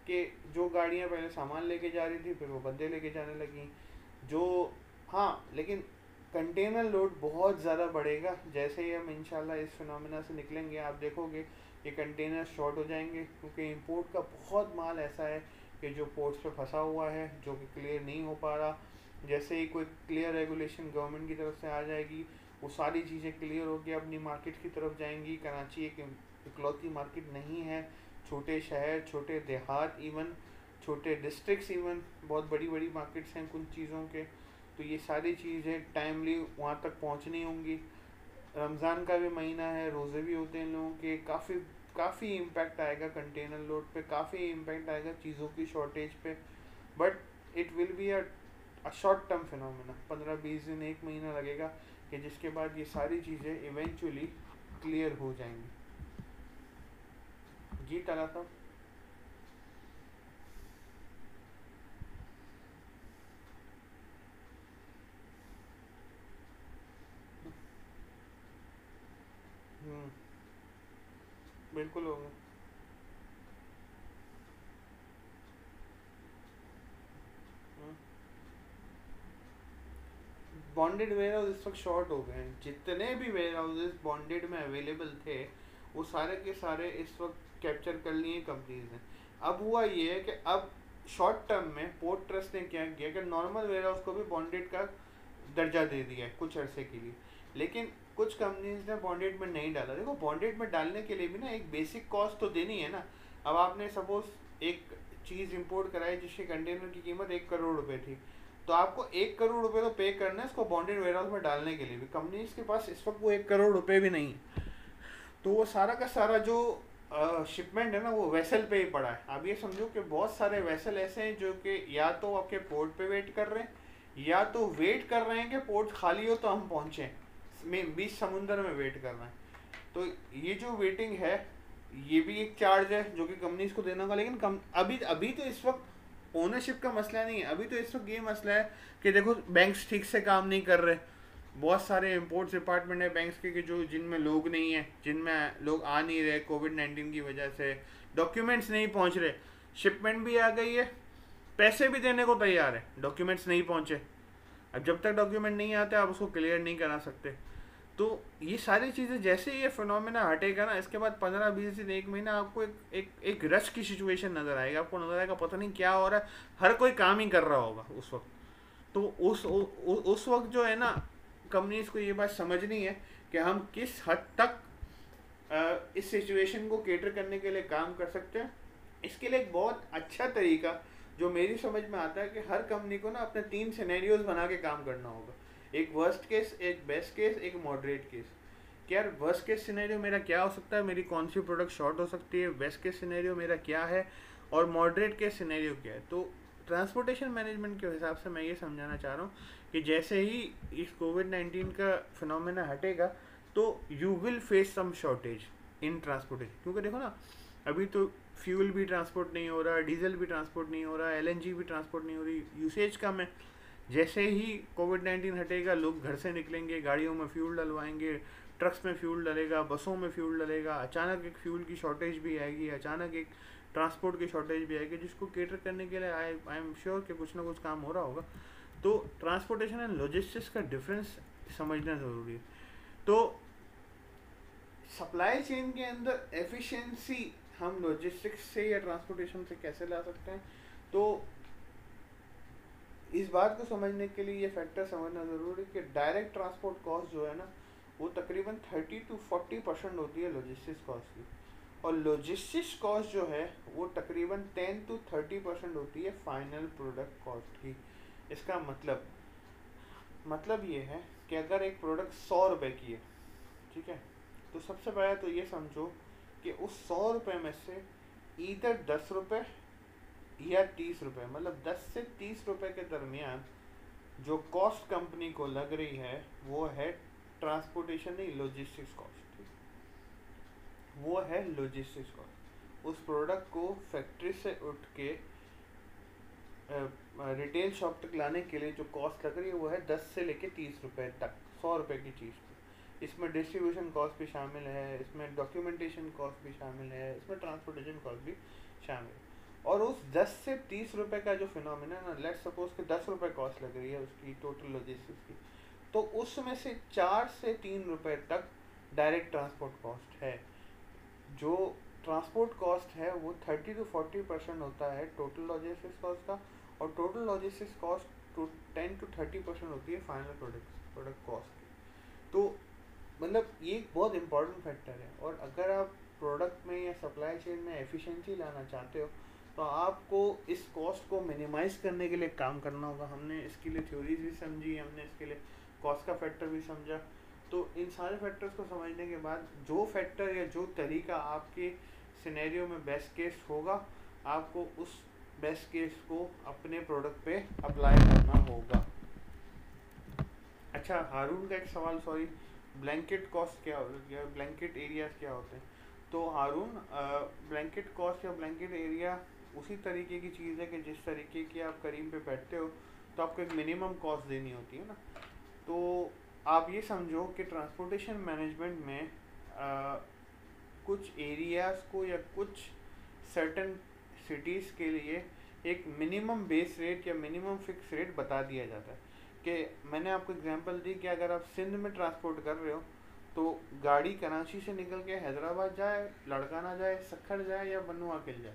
Speaker 1: कि जो गाड़ियाँ पहले सामान लेके जा रही थी फिर वो बंदे लेके जाने लगी। जो हाँ, लेकिन कंटेनर लोड बहुत ज़्यादा बढ़ेगा जैसे ही हम इंशाल्लाह इस फिनोमेना से निकलेंगे। आप देखोगे कि कंटेनर शॉर्ट हो जाएंगे, क्योंकि इंपोर्ट का बहुत माल ऐसा है कि जो पोर्ट्स पे फंसा हुआ है, जो कि क्लियर नहीं हो पा रहा। जैसे ही कोई क्लियर रेगुलेशन गवर्नमेंट की तरफ से आ जाएगी, वो सारी चीज़ें क्लियर होकर अपनी मार्केट की तरफ जाएंगी। कराची एक इकलौती मार्केट नहीं है, छोटे शहर, छोटे देहात, इवन छोटे डिस्ट्रिक्ट्स, इवन बहुत बड़ी बड़ी मार्केट्स हैं कुछ चीज़ों के। तो ये सारी चीज़ें टाइमली वहाँ तक पहुँचनी होंगी। रमज़ान का भी महीना है, रोज़े भी होते हैं लोगों के, काफ़ी इम्पैक्ट आएगा कंटेनर लोड पे, काफ़ी इम्पैक्ट आएगा चीज़ों की शॉर्टेज पे। But it will be a short term phenomena, 15-20 दिन, एक महीना लगेगा कि जिसके बाद ये सारी चीज़ें इवेंचुअली क्लियर हो जाएंगी। जी ताला साहब। बिल्कुल होगा। बॉन्डेड वेयर हाउस इस वक्त शॉर्ट हो गए हैं। जितने भी वेयर हाउसेज बॉन्डेड में अवेलेबल थे वो सारे के सारे इस वक्त कैप्चर कर लिए कंपनीज ने। अब हुआ ये है कि अब शॉर्ट टर्म में पोर्ट ट्रस्ट ने क्या किया कि नॉर्मल वेयर हाउस को भी बॉन्डेड का दर्जा दे दिया है कुछ अरसे के लिए, लेकिन कुछ कंपनीज ने बॉन्डेड में नहीं डाला। देखो, बॉन्डेड में डालने के लिए भी ना एक बेसिक कॉस्ट तो देनी है ना। अब आपने सपोज एक चीज़ इंपोर्ट कराई जिसके कंटेनर की कीमत 1 करोड़ रुपए थी, तो आपको 1 करोड़ रुपए तो पे करना है इसको बॉन्डेड वेयर हाउस में डालने के लिए भी। कंपनीज के पास इस वक्त वो 1 करोड़ रुपए भी नहीं है, तो वो सारा का सारा जो शिपमेंट है ना वो वेसल पे ही पड़ा है। आप ये समझो कि बहुत सारे वेसल ऐसे हैं जो कि या तो आपके पोर्ट पे वेट कर रहे हैं या तो वेट कर रहे हैं कि पोर्ट खाली हो तो हम पहुँचें, बीच समुंदर में वेट कर रहे हैं। तो ये जो वेटिंग है ये भी एक चार्ज है जो कि कंपनीज को देना होगा। लेकिन अभी अभी तो इस वक्त ओनरशिप का मसला नहीं है, अभी तो इस वक्त ये मसला है कि देखो बैंक्स ठीक से काम नहीं कर रहे, बहुत सारे इम्पोर्ट्स डिपार्टमेंट है बैंक्स के कि जो जिनमें लोग नहीं है, जिनमें लोग आ नहीं रहे कोविड-19 की वजह से, डॉक्यूमेंट्स नहीं पहुंच रहे, शिपमेंट भी आ गई है, पैसे भी देने को तैयार है, डॉक्यूमेंट्स नहीं पहुंचे। अब जब तक डॉक्यूमेंट नहीं आते आप उसको क्लियर नहीं करा सकते। तो ये सारी चीज़ें जैसे ये फिनोमेना हटेगा ना, इसके बाद 15-20 दिन 1 महीना आपको एक रश की सिचुएशन नज़र आएगा, आपको नज़र आएगा पता नहीं क्या हो रहा है, हर कोई काम ही कर रहा होगा उस वक्त। तो उस वक्त जो है ना, कंपनीज को ये बात समझनी है कि हम किस हद तक इस सिचुएशन को केटर करने के लिए काम कर सकते हैं। इसके लिए एक बहुत अच्छा तरीका जो मेरी समझ में आता है कि हर कंपनी को ना अपने 3 सिनेरियोज बना के काम करना होगा, एक वर्स्ट केस, एक बेस्ट केस, एक मॉडरेट केस। कि यार वर्स्ट केस सिनेरियो मेरा क्या हो सकता है, मेरी कौन सी प्रोडक्ट शॉर्ट हो सकती है, बेस्ट केस सिनेरियो मेरा क्या है और मॉडरेट केस सिनेरियो क्या है। तो ट्रांसपोर्टेशन मैनेजमेंट के हिसाब से मैं ये समझाना चाह रहा हूँ कि जैसे ही इस कोविड-19 का फिनोमेना हटेगा तो you will face some shortage in transportation, क्योंकि देखो ना अभी तो फ्यूल भी ट्रांसपोर्ट नहीं हो रहा, डीजल भी ट्रांसपोर्ट नहीं हो रहा, एलएनजी भी ट्रांसपोर्ट नहीं हो रही, यूसेज कम है। जैसे ही कोविड-19 हटेगा लोग घर से निकलेंगे, गाड़ियों में फ्यूल डलवाएंगे, ट्रक्स में फ्यूल डलेगा, बसों में फ्यूल डलेगा, अचानक एक फ्यूल की शॉर्टेज भी आएगी, अचानक एक ट्रांसपोर्ट की शॉर्टेज भी आएगी, जिसको केटर करने के लिए आई एम श्योर कि कुछ ना कुछ काम हो रहा होगा। तो ट्रांसपोर्टेशन एंड लॉजिस्टिक्स का डिफरेंस समझना ज़रूरी है। तो सप्लाई चेन के अंदर एफिशिएंसी हम लॉजिस्टिक्स से या ट्रांसपोर्टेशन से कैसे ला सकते हैं, तो इस बात को समझने के लिए ये फैक्टर समझना ज़रूरी है कि डायरेक्ट ट्रांसपोर्ट कॉस्ट जो है ना वो तकरीबन 30-40% होती है लॉजिस्टिक्स कॉस्ट की, और लॉजिस्टिक्स कॉस्ट जो है वो तकरीबन 10-30% होती है फाइनल प्रोडक्ट कॉस्ट की। इसका मतलब ये है कि अगर एक प्रोडक्ट 100 रुपये की है, ठीक है, तो सबसे पहले तो ये समझो कि उस 100 रुपये में से ईदर 10 रुपये या 30 रुपये, मतलब 10 से 30 रुपये के दरमियान जो कॉस्ट कंपनी को लग रही है वो है ट्रांसपोर्टेशन नहीं, लॉजिस्टिक्स कॉस्ट, वो है लॉजिस्टिक्स कॉस्ट। उस प्रोडक्ट को फैक्ट्री से उठ के रिटेल शॉप तक लाने के लिए जो कॉस्ट लग रही है वो है 10 से लेके 30 रुपये तक 100 रुपये की चीज़ पे। इसमें डिस्ट्रीब्यूशन कॉस्ट भी शामिल है, इसमें डॉक्यूमेंटेशन कॉस्ट भी शामिल है, इसमें ट्रांसपोर्टेशन कॉस्ट भी शामिल है। और उस 10 से 30 रुपये का जो फिनोमिना ना, लेट्स सपोज कि 10 रुपये कॉस्ट लग रही है उसकी टोटल लॉजिस्टिक्स की, तो उसमें से 4 से 3 रुपये तक डायरेक्ट ट्रांसपोर्ट कॉस्ट है। जो ट्रांसपोर्ट कॉस्ट है वो 30-40% होता है टोटल लॉजिस्टिक्स कॉस्ट का, और टोटल लॉजिस्टिक्स कॉस्ट 10-30% होती है फाइनल प्रोडक्ट कॉस्ट की। तो मतलब ये एक बहुत इंपॉर्टेंट फैक्टर है, और अगर आप प्रोडक्ट में या सप्लाई चेन में एफिशिएंसी लाना चाहते हो तो आपको इस कॉस्ट को मिनिमाइज़ करने के लिए काम करना होगा। हमने इसके लिए थ्योरीज भी समझी, हमने इसके लिए कॉस्ट का फैक्टर भी समझा। तो इन सारे फैक्टर्स को समझने के बाद जो फैक्टर या जो तरीका आपके सिनेरियो में बेस्ट केस होगा, आपको उस बेस्ट केस को अपने प्रोडक्ट पे अप्लाई करना होगा। अच्छा, हारून का एक सवाल, सॉरी, ब्लैंकेट कॉस्ट क्या होती है, ब्लैंकेट एरियाज क्या होते हैं? तो हारून, ब्लैंकेट कॉस्ट या ब्लैंकेट एरिया उसी तरीके की चीज़ है कि जिस तरीके की आप करीम पे बैठते हो तो आपको एक मिनिमम कॉस्ट देनी होती है ना। तो आप ये समझो कि ट्रांसपोर्टेशन मैनेजमेंट में कुछ एरियाज़ को या कुछ सर्टन सिटीज़ के लिए एक मिनिमम बेस रेट या मिनिमम फिक्स रेट बता दिया जाता है। कि मैंने आपको एग्जांपल दी कि अगर आप सिंध में ट्रांसपोर्ट कर रहे हो तो गाड़ी कराची से निकल के हैदराबाद जाए, लड़काना जाए, सखर जाए या बन्नू आकिल जाए,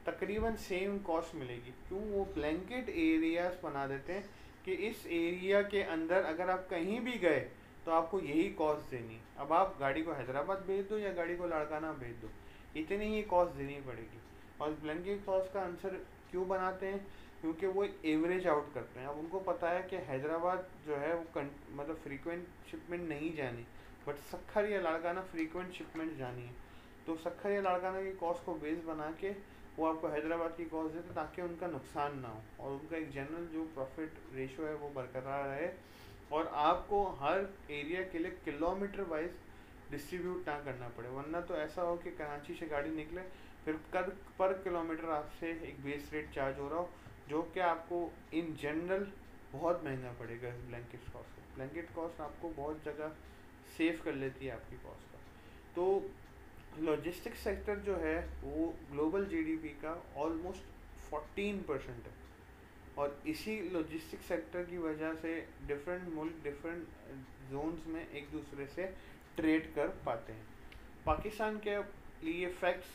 Speaker 1: तकरीबन सेम कॉस्ट मिलेगी। क्यों? वो ब्लैंकेट एरियाज बना देते हैं कि इस एरिया के अंदर अगर आप कहीं भी गए तो आपको यही कॉस्ट देनी। अब आप गाड़ी को हैदराबाद भेज दो या गाड़ी को लड़काना भेज दो, इतनी ही कॉस्ट देनी पड़ेगी। और ब्लैंकेट कॉस्ट का आंसर क्यों बनाते हैं? क्योंकि वो एवरेज आउट करते हैं। अब उनको पता है कि हैदराबाद जो है वो मतलब फ्रीक्वेंट शिपमेंट नहीं जानी, बट सखर या लड़काना फ्रीक्वेंट शिपमेंट जानी है। तो सखर या लड़काना की कॉस्ट को बेस बना के वो आपको हैदराबाद की कॉस्ट देते ताकि उनका नुकसान ना हो और उनका एक जनरल जो प्रॉफिट रेशो है वो बरकरार रहे, और आपको हर एरिया के लिए किलोमीटर वाइज डिस्ट्रीब्यूट ना करना पड़े। वरना तो ऐसा हो कि कराची से गाड़ी निकले फिर पर किलोमीटर आपसे एक बेस रेट चार्ज हो रहा हो, जो कि आपको इन जनरल बहुत महंगा पड़ेगा ब्लैंकेट कॉस्ट का। ब्लैंकेट कॉस्ट आपको बहुत जगह सेव कर लेती है आपकी कॉस्ट का। तो लॉजिस्टिक्स सेक्टर जो है वो ग्लोबल जीडीपी का ऑलमोस्ट 14% है, और इसी लॉजिस्टिक्स सेक्टर की वजह से डिफरेंट मुल्क डिफरेंट जोन्स में एक दूसरे से ट्रेड कर पाते हैं। पाकिस्तान के लिए फैक्ट्स,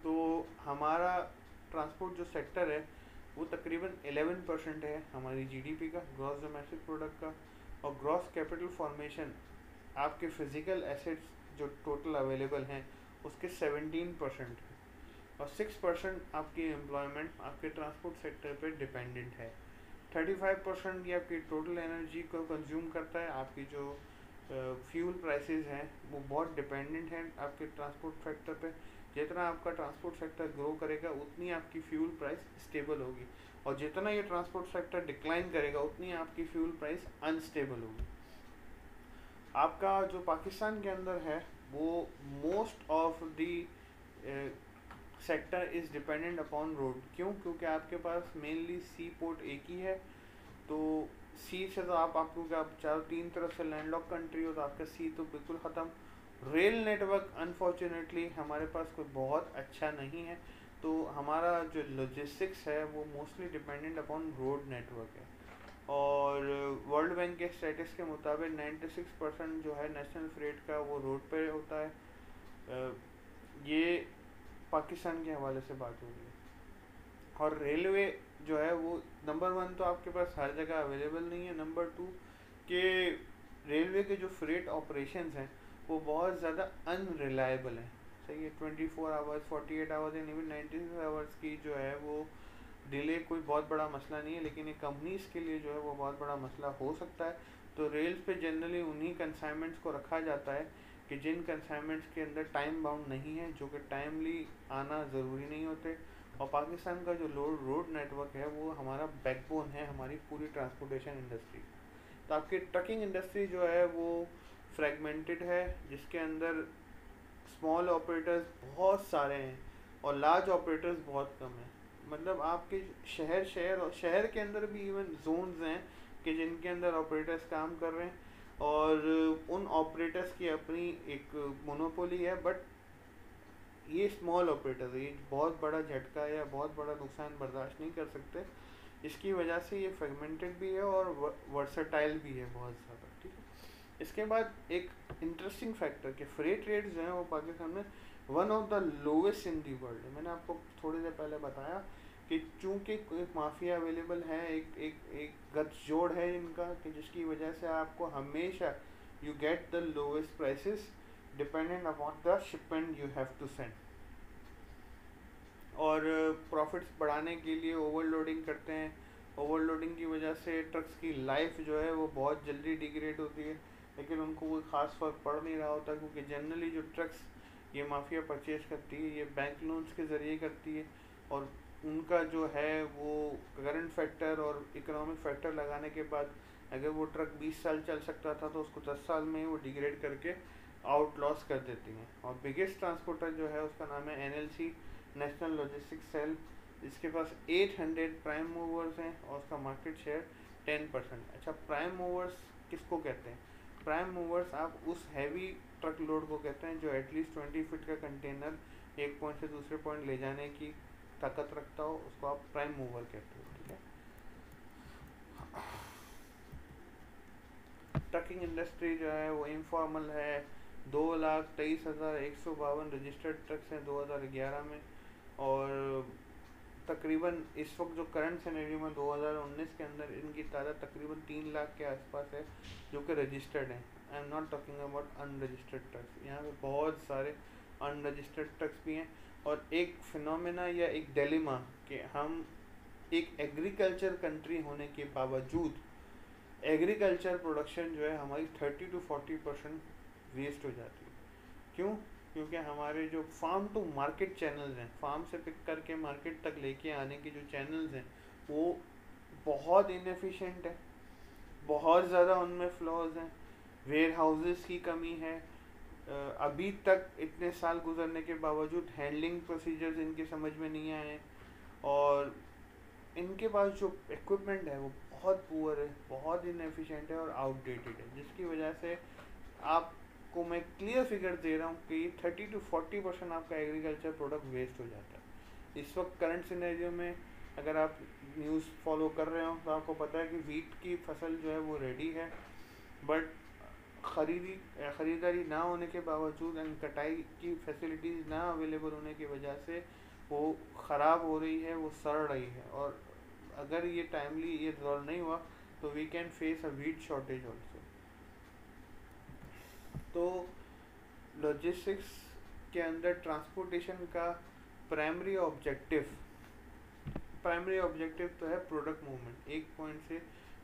Speaker 1: तो हमारा ट्रांसपोर्ट जो सेक्टर है वो तकरीबन 11% है हमारी जीडीपी का, ग्रॉस डोमेस्टिक प्रोडक्ट का। और ग्रॉस कैपिटल फॉर्मेशन, आपके फिजिकल एसेट्स जो टोटल अवेलेबल हैं उसके 17% है। और 6% आपकी एम्प्लॉयमेंट आपके ट्रांसपोर्ट सेक्टर पे डिपेंडेंट है। 35% ये आपकी टोटल एनर्जी को कंज्यूम करता है। आपकी जो फ्यूल प्राइसेस हैं वो बहुत डिपेंडेंट हैं आपके ट्रांसपोर्ट सेक्टर पे। जितना आपका ट्रांसपोर्ट सेक्टर ग्रो करेगा उतनी आपकी फ्यूल प्राइस स्टेबल होगी, और जितना ये ट्रांसपोर्ट सेक्टर डिक्लाइन करेगा उतनी आपकी फ्यूल प्राइस अनस्टेबल होगी। आपका जो पाकिस्तान के अंदर है वो most of the sector is dependent upon road. क्यों? क्योंकि आपके पास मेनली सी पोर्ट एक ही है। तो सी से तो आपको क्या, आप चारों तीन तरफ से लैंडलॉक कंट्री हो तो आपका सी तो बिल्कुल ख़त्म। रेल नेटवर्क अनफॉर्चुनेटली हमारे पास कोई बहुत अच्छा नहीं है, तो हमारा जो लॉजिस्टिक्स है वो mostly dependent upon road network है। और वर्ल्ड बैंक के स्टेटस के मुताबिक 96% जो है नेशनल फ्रेट का वो रोड पे होता है। ये पाकिस्तान के हवाले से बात हो रही है। और रेलवे जो है वो नंबर 1 तो आपके पास हर जगह अवेलेबल नहीं है। नंबर 2 के रेलवे के जो फ्रेट ऑपरेशंस हैं वो बहुत ज़्यादा अनरिलायबल हैं। सही है, 24 hours, 48 hours and even 96 hours की जो है वो डिले कोई बहुत बड़ा मसला नहीं है, लेकिन एक कंपनीज़ के लिए जो है वो बहुत बड़ा मसला हो सकता है। तो रेल्स पे जनरली उन्हीं कंसाइनमेंट्स को रखा जाता है कि जिन कंसाइनमेंट्स के अंदर टाइम बाउंड नहीं है, जो कि टाइमली आना ज़रूरी नहीं होते। और पाकिस्तान का जो रोड नेटवर्क है वो हमारा बैकबोन है हमारी पूरी ट्रांसपोर्टेशन इंडस्ट्री। तो आपकी ट्रकिंग इंडस्ट्री जो है वो फ्रेगमेंटेड है, जिसके अंदर स्मॉल ऑपरेटर्स बहुत सारे हैं और लार्ज ऑपरेटर्स बहुत कम हैं। मतलब आपके शहर और शहर के अंदर भी इवन जोन्स हैं कि जिनके अंदर ऑपरेटर्स काम कर रहे हैं, और उन ऑपरेटर्स की अपनी एक मोनोपोली है। बट ये स्मॉल ऑपरेटर्स ये बहुत बड़ा झटका या बहुत बड़ा नुकसान बर्दाश्त नहीं कर सकते। इसकी वजह से ये फ्रेगमेंटेड भी है और वर्सटाइल भी है बहुत ज़्यादा। ठीक है, इसके बाद एक इंटरेस्टिंग फैक्टर कि फ्रेट रेट्स जो हैं वो पाकिस्तान में one of the lowest in the world है। मैंने आपको थोड़ी देर पहले बताया कि चूंकि एक माफिया अवेलेबल है, एक गठजोड़ है इनका, कि जिसकी वजह से आपको हमेशा you get the lowest prices dependent upon the shipment you have to send. और प्रॉफिट्स बढ़ाने के लिए ओवरलोडिंग करते हैं। ओवरलोडिंग की वजह से ट्रक्स की लाइफ जो है वो बहुत जल्दी डिग्रेड होती है, लेकिन उनको कोई ख़ास फर्क पड़ नहीं रहा होता, क्योंकि जनरली जो ट्रक्स ये माफिया परचेज करती है ये बैंक लोन्स के ज़रिए करती है। और उनका जो है वो करंट फैक्टर और इकोनॉमिक फैक्टर लगाने के बाद अगर वो ट्रक 20 साल चल सकता था तो उसको 10 साल में वो डिग्रेड करके आउट लॉस कर देती हैं। और बिगेस्ट ट्रांसपोर्टर जो है उसका नाम है एनएलसी, नेशनल लॉजिस्टिक्स सेल। इसके पास 800 प्राइम मूवर्स हैं और उसका मार्केट शेयर 10%। अच्छा, प्राइम मूवर्स किसको कहते हैं? प्राइम मूवर्स आप उस हैवी ट्रक लोड को कहते हैं जो एटलीस्ट 20 फीट का कंटेनर एक पॉइंट से दूसरे पॉइंट ले जाने की ताकत रखता हो, उसको आप प्राइम मूवर कहते हो। ठीक है, ट्रकिंग इंडस्ट्री जो है वो इनफॉर्मल है। 2,23,152 रजिस्टर्ड ट्रक्स हैं 2011 में, और तकरीबन इस वक्त जो करंट सिनेरियो में 2019 के अंदर इनकी तादाद तकरीबन 3 लाख के आसपास है जो कि रजिस्टर्ड हैं। I am not talking about unregistered trucks. यहाँ पे बहुत सारे अनरजिस्टर्ड ट्रक्स भी हैं। और एक फिनोमेना या एक डिलेमा कि हम एक एग्रीकल्चर कंट्री होने के बावजूद एग्रीकल्चर प्रोडक्शन जो है हमारी 30 to 40% वेस्ट हो जाती है। क्यों? क्योंकि हमारे जो फार्म टू मार्केट चैनल्स हैं, फार्म से पिक करके मार्केट तक लेके आने की जो चैनल्स हैं वो बहुत इनएफिशिएंट है, बहुत ज़्यादा उनमें फ्लॉज हैं, वेयर हाउसेस की कमी है। अभी तक इतने साल गुजरने के बावजूद हैंडलिंग प्रोसीजर्स इनके समझ में नहीं आए हैं। और इनके पास जो इक्विपमेंट है वो बहुत पुअर है, बहुत इनएफिशिएंट है और आउटडेटेड है, जिसकी वजह से आपको मैं क्लियर फिगर दे रहा हूँ कि 30 to 40% आपका एग्रीकल्चर प्रोडक्ट वेस्ट हो जाता है। इस वक्त करंट सिनेरियो में अगर आप न्यूज़ फॉलो कर रहे हो तो आपको पता है कि वीट की फसल जो है वो रेडी है, बट ख़रीदारी ना होने के बावजूद एंड कटाई की फैसिलिटीज़ ना अवेलेबल होने की वजह से वो ख़राब हो रही है, वो सड़ रही है। और अगर ये टाइमली ये रिजॉल्व नहीं हुआ तो we can face a wheat shortage also. तो लॉजिस्टिक्स के अंदर ट्रांसपोर्टेशन का प्राइमरी ऑब्जेक्टिव तो है प्रोडक्ट मूवमेंट, एक पॉइंट से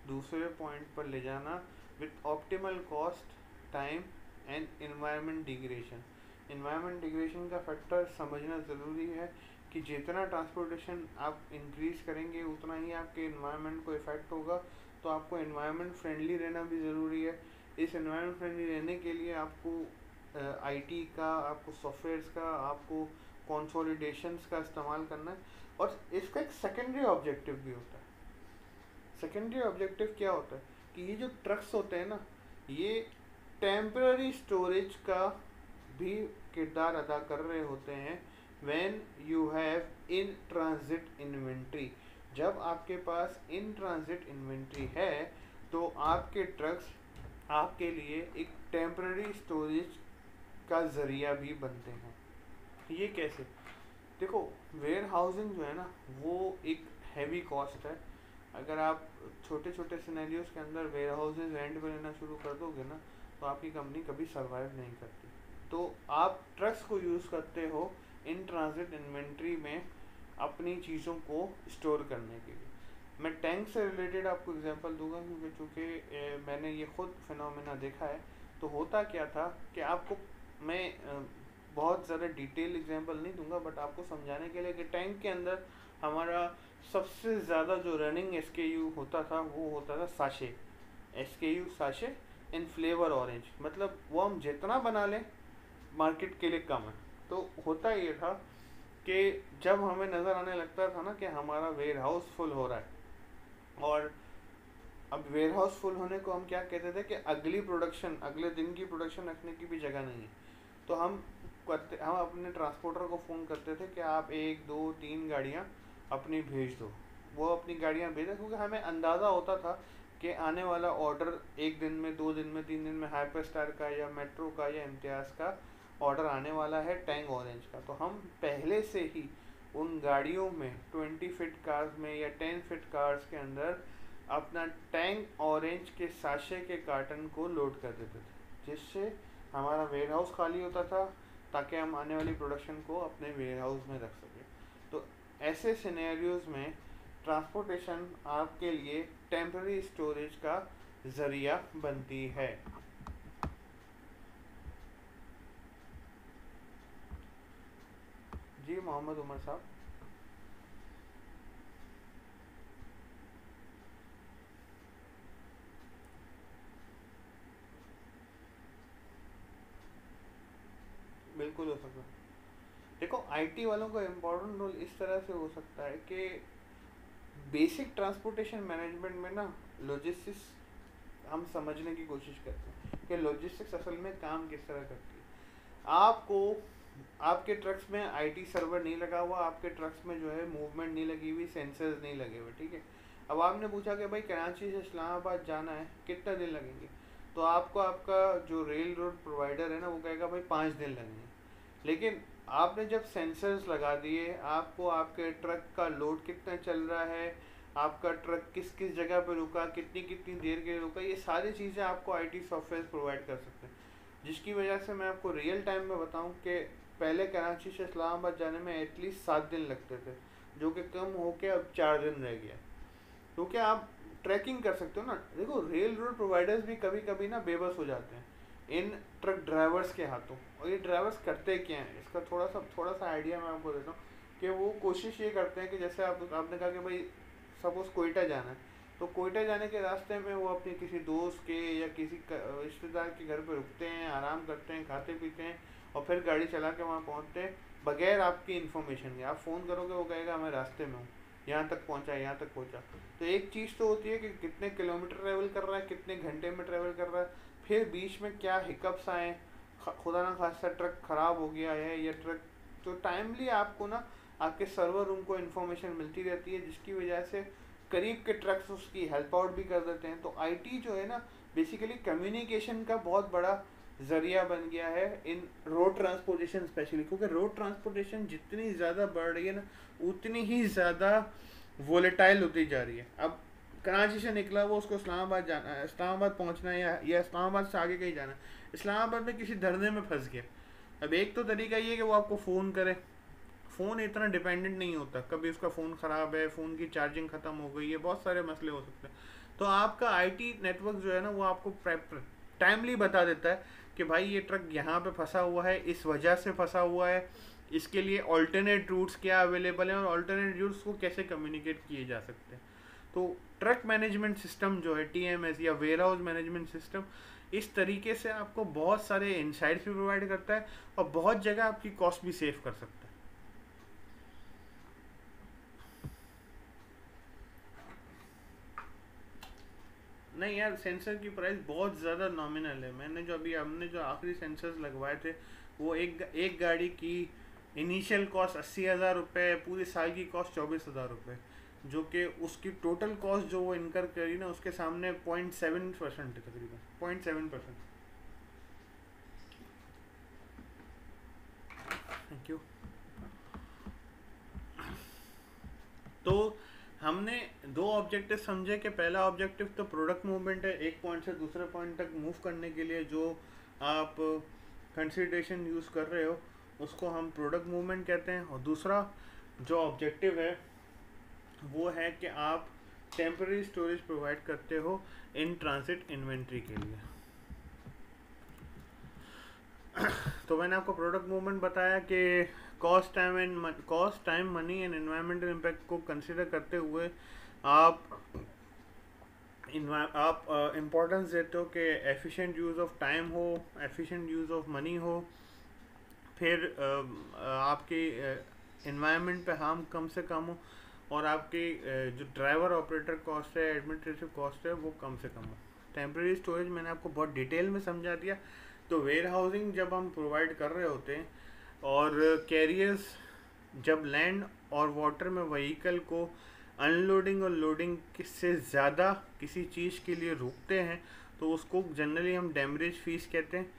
Speaker 1: दूसरे पॉइंट पर ले जाना with optimal cost, time and environment degradation. Environment degradation का फैक्टर समझना ज़रूरी है कि जितना ट्रांसपोर्टेशन आप इंक्रीज करेंगे उतना ही आपके एनवायरनमेंट को इफ़ेक्ट होगा। तो आपको एनवायरनमेंट फ्रेंडली रहना भी ज़रूरी है। इस एनवायरनमेंट फ्रेंडली रहने के लिए आपको आईटी का, आपको सॉफ्टवेयर्स का, आपको कंसोलिडेशंस का इस्तेमाल करना है। और इसका एक सेकेंडरी ऑब्जेक्टिव भी होता है। सेकेंडरी ऑब्जेक्टिव क्या होता है कि ये जो ट्रक्स होते हैं ना, ये टेम्पररी स्टोरेज का भी किरदार अदा कर रहे होते हैं when you have in transit inventory. जब आपके पास इन ट्रांजिट इन्वेंट्री है तो आपके ट्रक्स आपके लिए एक टेम्पररी स्टोरेज का ज़रिया भी बनते हैं। ये कैसे? देखो, वेयर हाउसिंग जो है ना वो एक हैवी कॉस्ट है। अगर आप छोटे छोटे सिनेरियोज के अंदर वेयर हाउसेज रेंट पर लेना शुरू कर दोगे ना तो आपकी कंपनी कभी सर्वाइव नहीं करती। तो आप ट्रक्स को यूज़ करते हो इन ट्रांजिट इन्वेंट्री में अपनी चीज़ों को स्टोर करने के लिए। मैं टैंक से रिलेटेड आपको एग्जांपल दूंगा क्योंकि चूँकि मैंने ये खुद फिनोमेना देखा है। तो होता क्या था कि आपको मैं बहुत ज़्यादा डिटेल एग्जांपल नहीं दूंगा, बट आपको समझाने के लिए कि टैंक के अंदर हमारा सबसे ज़्यादा जो रनिंग एसकेयू होता था वो होता था sachet, SKU sachet in flavour orange. मतलब वो हम जितना बना लें मार्केट के लिए कम है। तो होता ये था कि जब हमें नज़र आने लगता था ना कि हमारा वेयर हाउस फुल हो रहा है, और अब वेयर हाउस फुल होने को हम क्या कहते थे कि अगली प्रोडक्शन, अगले दिन की प्रोडक्शन रखने की भी जगह नहीं है। तो हम अपने ट्रांसपोर्टर को फ़ोन करते थे कि आप 1 2 3 गाड़ियाँ अपनी भेज दो। वो अपनी गाड़ियाँ भेजा क्योंकि हमें अंदाज़ा होता था कि आने वाला ऑर्डर 1 दिन में, 2 दिन में, 3 दिन में हाइपर स्टार का या मेट्रो का या इम्तियाज़ का ऑर्डर आने वाला है टैंग ऑरेंज का। तो हम पहले से ही उन गाड़ियों में 20 फीट कार्स में या 10 फीट कार्स के अंदर अपना टैंग ऑरेंज के साशे के कार्टन को लोड कर देते थे, जिससे हमारा वेयर हाउस खाली होता था ताकि हम आने वाली प्रोडक्शन को अपने वेयर हाउस में रख सकें। तो ऐसे सिनेरियोज में ट्रांसपोर्टेशन आपके लिए टेम्पररी स्टोरेज का ज़रिया बनती है। जी मोहम्मद उमर साहब। बिल्कुल हो सकता है। देखो, आईटी वालों का इम्पोर्टेंट रोल इस तरह से हो सकता है कि बेसिक ट्रांसपोर्टेशन मैनेजमेंट में ना लॉजिस्टिक्स हम समझने की कोशिश करते हैं कि लॉजिस्टिक्स असल में काम किस तरह करती है। आपको आपके ट्रक्स में आईटी सर्वर नहीं लगा हुआ, आपके ट्रक्स में जो है मूवमेंट नहीं लगी हुई, सेंसर्स नहीं लगे हुए, ठीक है। अब आपने पूछा कि भाई कराची से इस्लामाबाद जाना है, कितना दिन लगेंगे? तो आपको आपका जो रेल रोड प्रोवाइडर है ना वो कहेगा भाई 5 दिन लगेंगे। लेकिन आपने जब सेंसर्स लगा दिए, आपको आपके ट्रक का लोड कितना चल रहा है, आपका ट्रक किस किस जगह पर रुका, कितनी कितनी देर के लिए रुका, ये सारी चीज़ें आपको आईटी सॉफ्टवेयर प्रोवाइड कर सकते हैं। जिसकी वजह से मैं आपको रियल टाइम में बताऊं कि पहले कराची से इस्लामाबाद जाने में एटलीस्ट 7 दिन लगते थे, जो कि कम होके अब 4 दिन रह गया। क्योंकि आप ट्रैकिंग कर सकते हो ना। देखो, रेल रोड प्रोवाइडर्स भी कभी कभी ना बेबस हो जाते हैं इन ट्रक ड्राइवर्स के हाथों। और ये ड्राइवर्स करते क्या हैं, इसका थोड़ा सा आइडिया मैं आपको देता हूँ कि वो कोशिश ये करते हैं कि जैसे आपने कहा कि भाई सपोज कोयटा जाना है, तो कोयटा जाने के रास्ते में वो अपने किसी दोस्त के या किसी रिश्तेदार के घर पर रुकते हैं, आराम करते हैं, खाते पीते हैं और फिर गाड़ी चला के वहाँ पहुँचते हैं बगैर आपकी इन्फॉर्मेशन के। आप फ़ोन करोगे वो कहेगा मैं रास्ते में हूँ, यहाँ तक पहुँचा, यहाँ तक पहुँचा। तो एक चीज़ तो होती है कि कितने किलोमीटर ट्रेवल कर रहा है, कितने घंटे में ट्रेवल कर रहा है, फिर बीच में क्या हिकअप्स आए, खुदा ना खास्ता ट्रक ख़राब हो गया है या ट्रक, तो टाइमली आपको ना आपके सर्वर रूम को इन्फॉर्मेशन मिलती रहती है, जिसकी वजह से करीब के ट्रक्स उसकी हेल्प आउट भी कर देते हैं। तो आईटी जो है ना बेसिकली कम्युनिकेशन का बहुत बड़ा ज़रिया बन गया है इन रोड ट्रांसपोर्टेशन स्पेशली, क्योंकि रोड ट्रांसपोर्टेशन जितनी ज़्यादा बढ़ रही है ना उतनी ही ज़्यादा वोलेटाइल होती जा रही है। अब कराची से निकला वो, उसको इस्लामाबाद जाना है, इस्लामाबाद पहुंचना है या इस्लामाबाद से आगे कहीं जाना है, इस्लामाबाद में किसी धरने में फंस गया। अब एक तो तरीका ये है कि वो आपको फ़ोन करे, फ़ोन इतना डिपेंडेंट नहीं होता, कभी उसका फ़ोन ख़राब है, फ़ोन की चार्जिंग ख़त्म हो गई है, बहुत सारे मसले हो सकते हैं। तो आपका आईटी नेटवर्क जो है ना वो आपको टाइमली बता देता है कि भाई ये ट्रक यहाँ पे फंसा हुआ है, इस वजह से फंसा हुआ है, इसके लिए ऑल्टरनेट रूट्स क्या अवेलेबल हैं और ऑल्टरनेट रूट्स को कैसे कम्युनिकेट किए जा सकते हैं। तो ट्रक मैनेजमेंट सिस्टम जो है टीएमएस या वेयर हाउस मैनेजमेंट सिस्टम इस तरीके से आपको बहुत सारे इंसाइट्स भी प्रोवाइड करता है और बहुत जगह आपकी कॉस्ट भी सेव कर सकता है। नहीं यार, सेंसर की प्राइस बहुत ज़्यादा नॉमिनल है। मैंने जो अभी हमने जो आखिरी सेंसर्स लगवाए थे वो एक गाड़ी की इनिशियल कॉस्ट 80,000 रुपये, पूरे साल की कॉस्ट 24,000 रुपये, जो कि उसकी टोटल कॉस्ट जो वो इनकर करी ना उसके सामने 0.7% है, तकरीबन 0.7%। Thank you. तो हमने दो ऑब्जेक्टिव समझे कि पहला ऑब्जेक्टिव तो प्रोडक्ट मूवमेंट है, एक पॉइंट से दूसरे पॉइंट तक मूव करने के लिए जो आप कंसिडरेशन यूज़ कर रहे हो उसको हम प्रोडक्ट मूवमेंट कहते हैं। और दूसरा जो ऑब्जेक्टिव है वो है कि आप टेम्पररी स्टोरेज प्रोवाइड करते हो इन ट्रांजिट इन्वेंट्री के लिए। तो मैंने आपको प्रोडक्ट मूवमेंट बताया कि cost time money and environmental impact को कंसिडर करते हुए आप इम्पोर्टेंस देते हो कि एफिशिएंट यूज़ ऑफ टाइम हो, एफिशिएंट यूज़ ऑफ मनी हो, फिर आपके इन्वायरमेंट पे हार्म कम से कम हो और आपकी जो ड्राइवर ऑपरेटर कॉस्ट है, एडमिनिस्ट्रेटिव कॉस्ट है वो कम से कम हो। टेम्प्रेरी स्टोरेज मैंने आपको बहुत डिटेल में समझा दिया। तो वेयर हाउसिंग जब हम प्रोवाइड कर रहे होते हैं और कैरियर्स जब लैंड और वाटर में व्हीकल को अनलोडिंग और लोडिंग से ज़्यादा किसी चीज़ के लिए रुकते हैं तो उसको जनरली हम डेमरेज फीस कहते हैं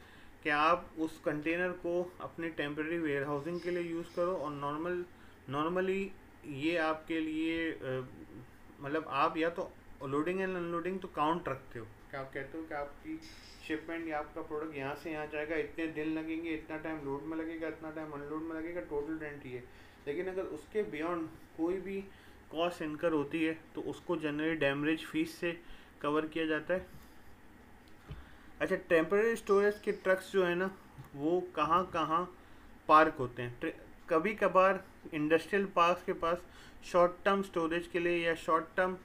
Speaker 1: कि आप उस कंटेनर को अपने टेम्प्रेरी वेयर हाउसिंग के लिए यूज़ करो। और नॉर्मली ये आपके लिए मतलब आप या तो लोडिंग एंड अनलोडिंग तो काउंट रखते हो कि आप कहते हो कि आपकी शिपमेंट या आपका प्रोडक्ट यहाँ से यहाँ जाएगा, इतने दिन लगेंगे, इतना टाइम लोड में लगेगा, इतना टाइम अनलोड में लगेगा, टोटल रेंट ये। लेकिन अगर उसके बियॉन्ड कोई भी कॉस्ट इनकर होती है तो उसको जनरली डैमरेज फीस से कवर किया जाता है। अच्छा, टेम्परेरी स्टोरेज के ट्रक्स जो है ना वो कहाँ कहाँ पार्क होते हैं। कभी कभार इंडस्ट्रियल पार्क्स के पास शॉर्ट टर्म स्टोरेज के लिए या शॉर्ट टर्म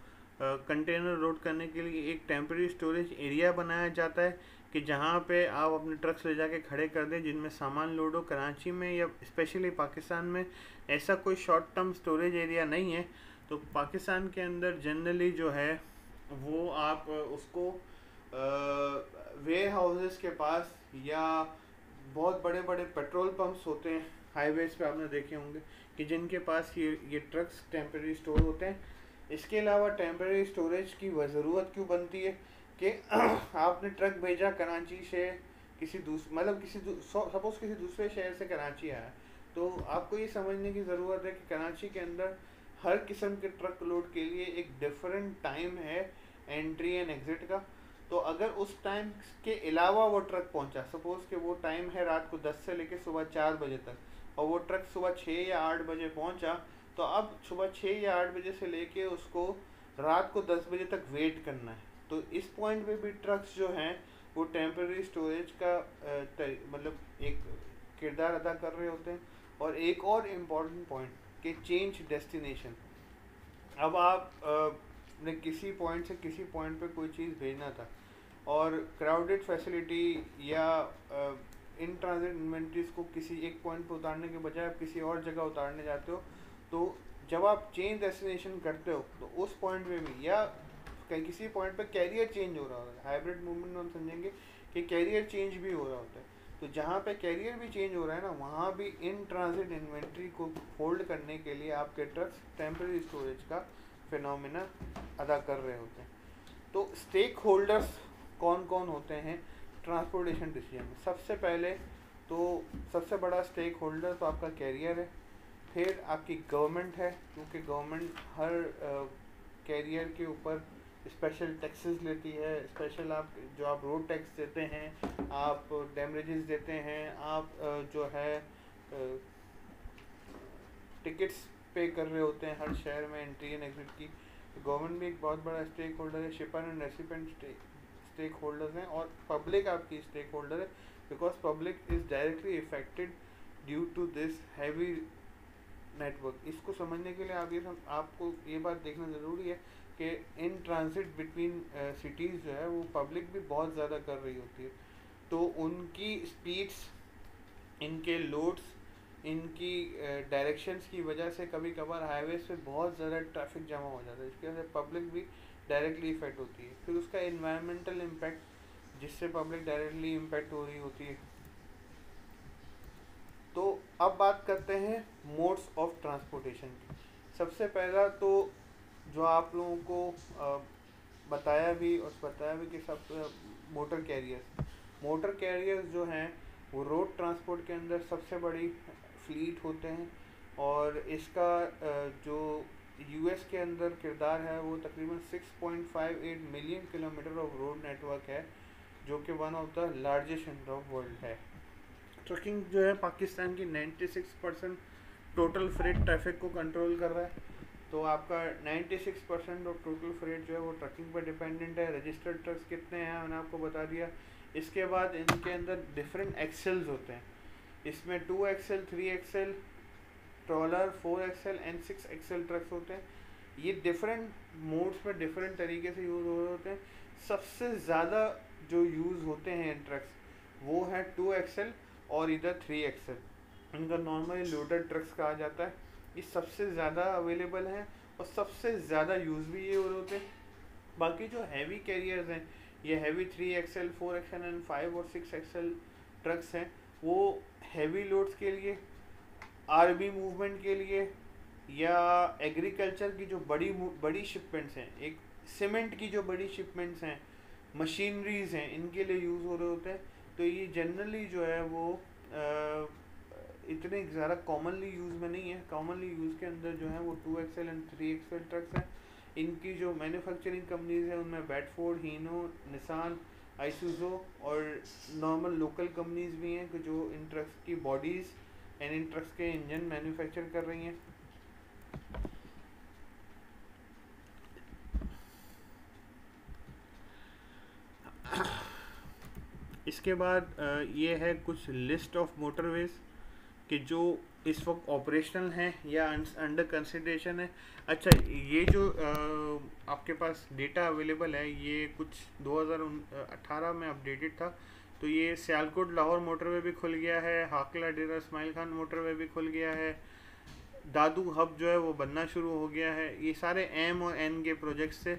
Speaker 1: कंटेनर लोड करने के लिए एक टेम्परेरी स्टोरेज एरिया बनाया जाता है कि जहाँ पे आप अपने ट्रक्स ले जाके खड़े कर दें जिनमें सामान लोड हो। कराची में या स्पेशली पाकिस्तान में ऐसा कोई शॉर्ट टर्म स्टोरेज एरिया नहीं है। तो पाकिस्तान के अंदर जनरली जो है वो आप उसको वेयर हाउसेस के पास या बहुत बड़े बड़े पेट्रोल पंप्स होते हैं हाईवेज पे, आपने देखे होंगे कि जिनके पास ये ट्रक्स टेम्परेरी स्टोर होते हैं। इसके अलावा टेम्परेरी स्टोरेज की ज़रूरत क्यों बनती है कि आपने ट्रक भेजा कराची से सपोज किसी दूसरे शहर से कराची आया, तो आपको ये समझने की ज़रूरत है कि कराची के अंदर हर किस्म के ट्रक लोड के लिए एक डिफरेंट टाइम है एंट्री एंड एग्ज़िट का। तो अगर उस टाइम के अलावा वो ट्रक पहुंचा, सपोज़ कि वो टाइम है रात को 10 से लेकर सुबह 4 बजे तक और वो ट्रक सुबह 6 या 8 बजे पहुंचा, तो अब सुबह 6 या 8 बजे से लेके उसको रात को 10 बजे तक वेट करना है। तो इस पॉइंट पे भी ट्रक्स जो हैं वो टेम्परेरी स्टोरेज का मतलब एक किरदार अदा कर रहे होते हैं। और एक और इम्पॉर्टेंट पॉइंट कि चेंज डेस्टिनेशन। अब आप ने किसी पॉइंट से किसी पॉइंट पे कोई चीज़ भेजना था और क्राउडेड फैसिलिटी या इन ट्रांजिट इन्वेंट्रीज को किसी एक पॉइंट पे उतारने के बजाय आप किसी और जगह उतारने जाते हो, तो जब आप चेंज डेस्टिनेशन करते हो तो उस पॉइंट पे भी या कहीं किसी पॉइंट पे कैरियर चेंज हो रहा होता है, हाइब्रिड मूवमेंट में हम समझेंगे कि कैरियर चेंज भी हो रहा होता है। तो जहाँ पे कैरियर भी चेंज हो रहा है ना, वहाँ भी इन ट्रांजिट इन्वेंट्री को होल्ड करने के लिए आपके ट्रक्स टेम्पररी स्टोरेज का फिनोमिना अदा कर रहे होते हैं। तो स्टेक होल्डर्स कौन कौन होते हैं ट्रांसपोर्टेशन डिसीजन में? सबसे पहले तो सबसे बड़ा स्टेक होल्डर तो आपका कैरियर है, फिर आपकी गवर्नमेंट है, क्योंकि गवर्नमेंट हर कैरियर के ऊपर स्पेशल टैक्सेस लेती है। स्पेशल आप रोड टैक्स देते हैं, आप डैमेजेस देते हैं, आप जो है टिकट्स पे कर रहे होते हैं हर शहर में एंट्री एंड एग्जिट की। तो गवर्नमेंट भी एक बहुत बड़ा स्टेक होल्डर है, shipper and recipient stakeholders हैं, और पब्लिक आपकी स्टेक होल्डर है, because public is directly affected due to this heavy network. इसको समझने के लिए आपको ये बात देखना ज़रूरी है कि इन ट्रांजिट बिटवीन सिटीज़ जो है वो पब्लिक भी बहुत ज़्यादा कर रही होती है। तो उनकी स्पीड्स, इनके लोड्स, इनकी डायरेक्शंस की वजह से कभी कभार हाईवेज पे बहुत ज़्यादा ट्रैफिक जमा हो जाता है, इसकी वजह से पब्लिक भी डायरेक्टली इफेक्ट होती है। फिर उसका इन्वायरमेंटल इम्पैक्ट, जिससे पब्लिक डायरेक्टली इम्पैक्ट हो रही होती है। तो अब बात करते हैं मोड्स ऑफ ट्रांसपोर्टेशन की। सबसे पहला तो जो आप लोगों को बताया भी कि सब मोटर कैरियर्स जो हैं वो रोड ट्रांसपोर्ट के अंदर सबसे बड़ी फ्लीट होते हैं, और इसका जो यूएस के अंदर किरदार है वो तकरीबन 6.58 million kilometre of road network है, जो कि one of the largest in the world है। ट्रकिंग जो है पाकिस्तान की 96% टोटल फ्रेट ट्रैफिक को कंट्रोल कर रहा है। तो आपका 96% ऑफ टोटल फ्रेट जो है वो ट्रकिंग पर डिपेंडेंट है। रजिस्टर्ड ट्रक्स कितने हैं मैंने आपको बता दिया। इसके बाद इनके अंदर डिफरेंट एक्सेल्स होते हैं, इसमें 2 axle, 3 axle, trawler, 4 axle and 6 axle trucks होते हैं। ये डिफरेंट मोड्स पर डिफरेंट तरीके से यूज़ हो रहे होते हैं। सबसे ज़्यादा जो यूज़ होते हैं इन ट्रक्स वो है 2 एक्सेल और इधर 3 एक्सेल। इनका नॉर्मली लोडेड ट्रक्स कहा जाता है। ये सबसे ज़्यादा अवेलेबल हैं और सबसे ज़्यादा यूज़ भी ये हो रहे होते हैं। बाकी जो हैवी कैरियर्स हैं, ये हैवी 3 एक्सेल, 4 एक्सेल एंड 5 और 6 एक्सेल ट्रक्स हैं, वो हैवी लोड्स के लिए, आर्मी मूवमेंट के लिए, या एग्रीकल्चर की जो बड़ी शिपमेंट्स हैं, एक सीमेंट की जो बड़ी शिपमेंट्स हैं, मशीनरीज हैं, इनके लिए यूज़ हो रहे होते हैं। तो ये जनरली जो है वो इतने ज़्यादा कॉमनली यूज़ में नहीं है। कॉमनली यूज़ के अंदर जो है वो 2 एक्सेल एंड 3 एक्सेल ट्रक्स हैं। इनकी जो मैन्युफैक्चरिंग कंपनीज हैं उनमें बेडफोर्ड, हीनो, निसान, आइसुजो और नॉर्मल लोकल कंपनीज भी हैं कि जो इन ट्रक्स की बॉडीज़ एंड इन ट्रक्स के इंजन मैन्युफैक्चर कर रही हैं। इसके बाद ये है कुछ लिस्ट ऑफ मोटरवेज कि जो इस वक्त ऑपरेशनल हैं या अंडर कंसिडरेशन है। अच्छा, ये जो आपके पास डेटा अवेलेबल है ये कुछ 2018 में अपडेटेड था। तो ये सियालकोट लाहौर मोटरवे भी खुल गया है, हाकला डेरा इस्माइल खान मोटरवे भी खुल गया है, दादू हब जो है वो बनना शुरू हो गया है। ये सारे एम और एन के प्रोजेक्ट्स थे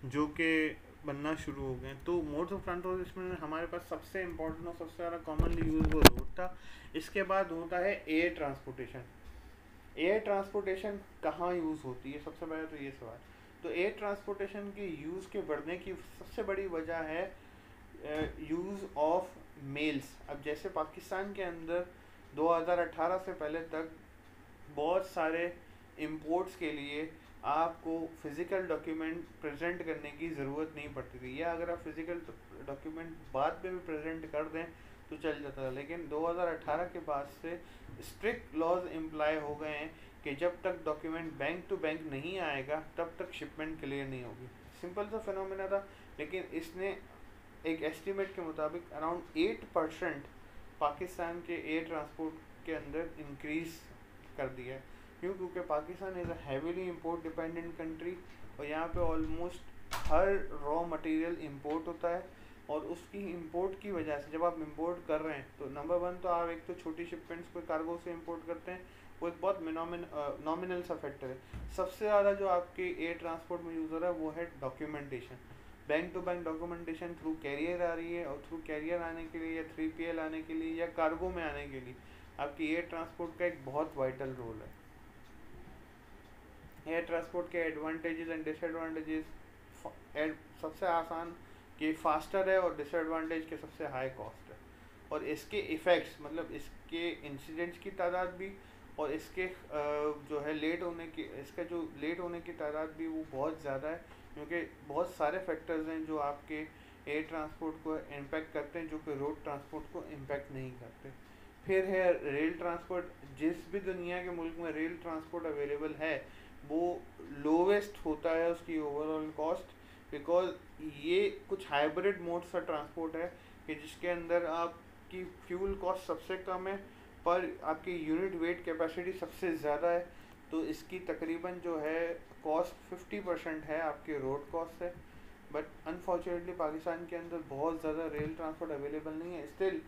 Speaker 1: जो कि बनना शुरू हो गए। तो मोड्स ऑफ ट्रांसपोर्टेशन में हमारे पास सबसे इम्पोर्टेंट और सबसे ज़्यादा कॉमनली यूज वो रोड था। इसके बाद होता है एयर ट्रांसपोर्टेशन। एयर ट्रांसपोर्टेशन कहाँ यूज़ होती है, सबसे पहले तो ये सवाल। तो एयर ट्रांसपोर्टेशन के यूज़ के बढ़ने की सबसे बड़ी वजह है यूज़ ऑफ मेल्स। अब जैसे पाकिस्तान के अंदर 2018 से पहले तक बहुत सारे इंपोर्ट्स के लिए आपको फ़िज़िकल डॉक्यूमेंट प्रेजेंट करने की ज़रूरत नहीं पड़ती थी, या अगर आप फ़िज़िकल डॉक्यूमेंट बाद में भी प्रेजेंट कर दें तो चल जाता था। लेकिन 2018 के बाद से स्ट्रिक्ट लॉज इम्प्लाई हो गए हैं कि जब तक डॉक्यूमेंट बैंक टू बैंक नहीं आएगा तब तक शिपमेंट क्लियर नहीं होगी। सिंपल सा फिनोमेना था, लेकिन इसने एक एस्टीमेट के मुताबिक अराउंड 8% पाकिस्तान के एयर ट्रांसपोर्ट के अंदर इंक्रीज़ कर दिया है। क्यों? क्योंकि Pakistan is a heavily import dependent country, और यहाँ पे ऑलमोस्ट हर रॉ मटेरियल इंपोर्ट होता है। और उसकी इंपोर्ट की वजह से जब आप इंपोर्ट कर रहे हैं तो नंबर वन तो आप एक तो छोटी शिपमेंट्स को कार्गो से इंपोर्ट करते हैं, वो एक बहुत नॉमिनल सा फैक्टर है। सबसे ज़्यादा जो आपके एयर ट्रांसपोर्ट में यूज़ हो रहा है वो है documentation. Bank to bank documentation through carrier आ रही है, और थ्रू कैरियर आने के लिए या 3PL आने के लिए या कार्गो में आने के लिए आपकी एयर ट्रांसपोर्ट का एक बहुत वाइटल रोल है। एयर ट्रांसपोर्ट के एडवांटेजेस एंड डिसएडवांटेजेस, सबसे आसान कि फास्टर है, और डिसएडवांटेज के सबसे हाई कॉस्ट है। और इसके इफ़ेक्ट्स मतलब इसके इंसिडेंट्स की तादाद भी, और इसके जो है इसका जो लेट होने की तादाद भी वो बहुत ज़्यादा है, क्योंकि बहुत सारे फैक्टर्स हैं जो आपके एयर ट्रांसपोर्ट को इम्पेक्ट करते हैं, जो कि रोड ट्रांसपोर्ट को इम्पेक्ट नहीं करते। फिर है रेल ट्रांसपोर्ट। जिस भी दुनिया के मुल्क में रेल ट्रांसपोर्ट अवेलेबल है वो लोवेस्ट होता है उसकी ओवरऑल कॉस्ट, बिकॉज ये कुछ हाइब्रिड मोड सा ट्रांसपोर्ट है कि जिसके अंदर आपकी फ्यूल कॉस्ट सबसे कम है पर आपकी यूनिट वेट कैपेसिटी सबसे ज़्यादा है। तो इसकी तकरीबन जो है कॉस्ट 50% है आपके रोड कॉस्ट से। बट अनफॉर्चुनेटली पाकिस्तान के अंदर बहुत ज़्यादा रेल ट्रांसपोर्ट अवेलेबल नहीं है। स्टिल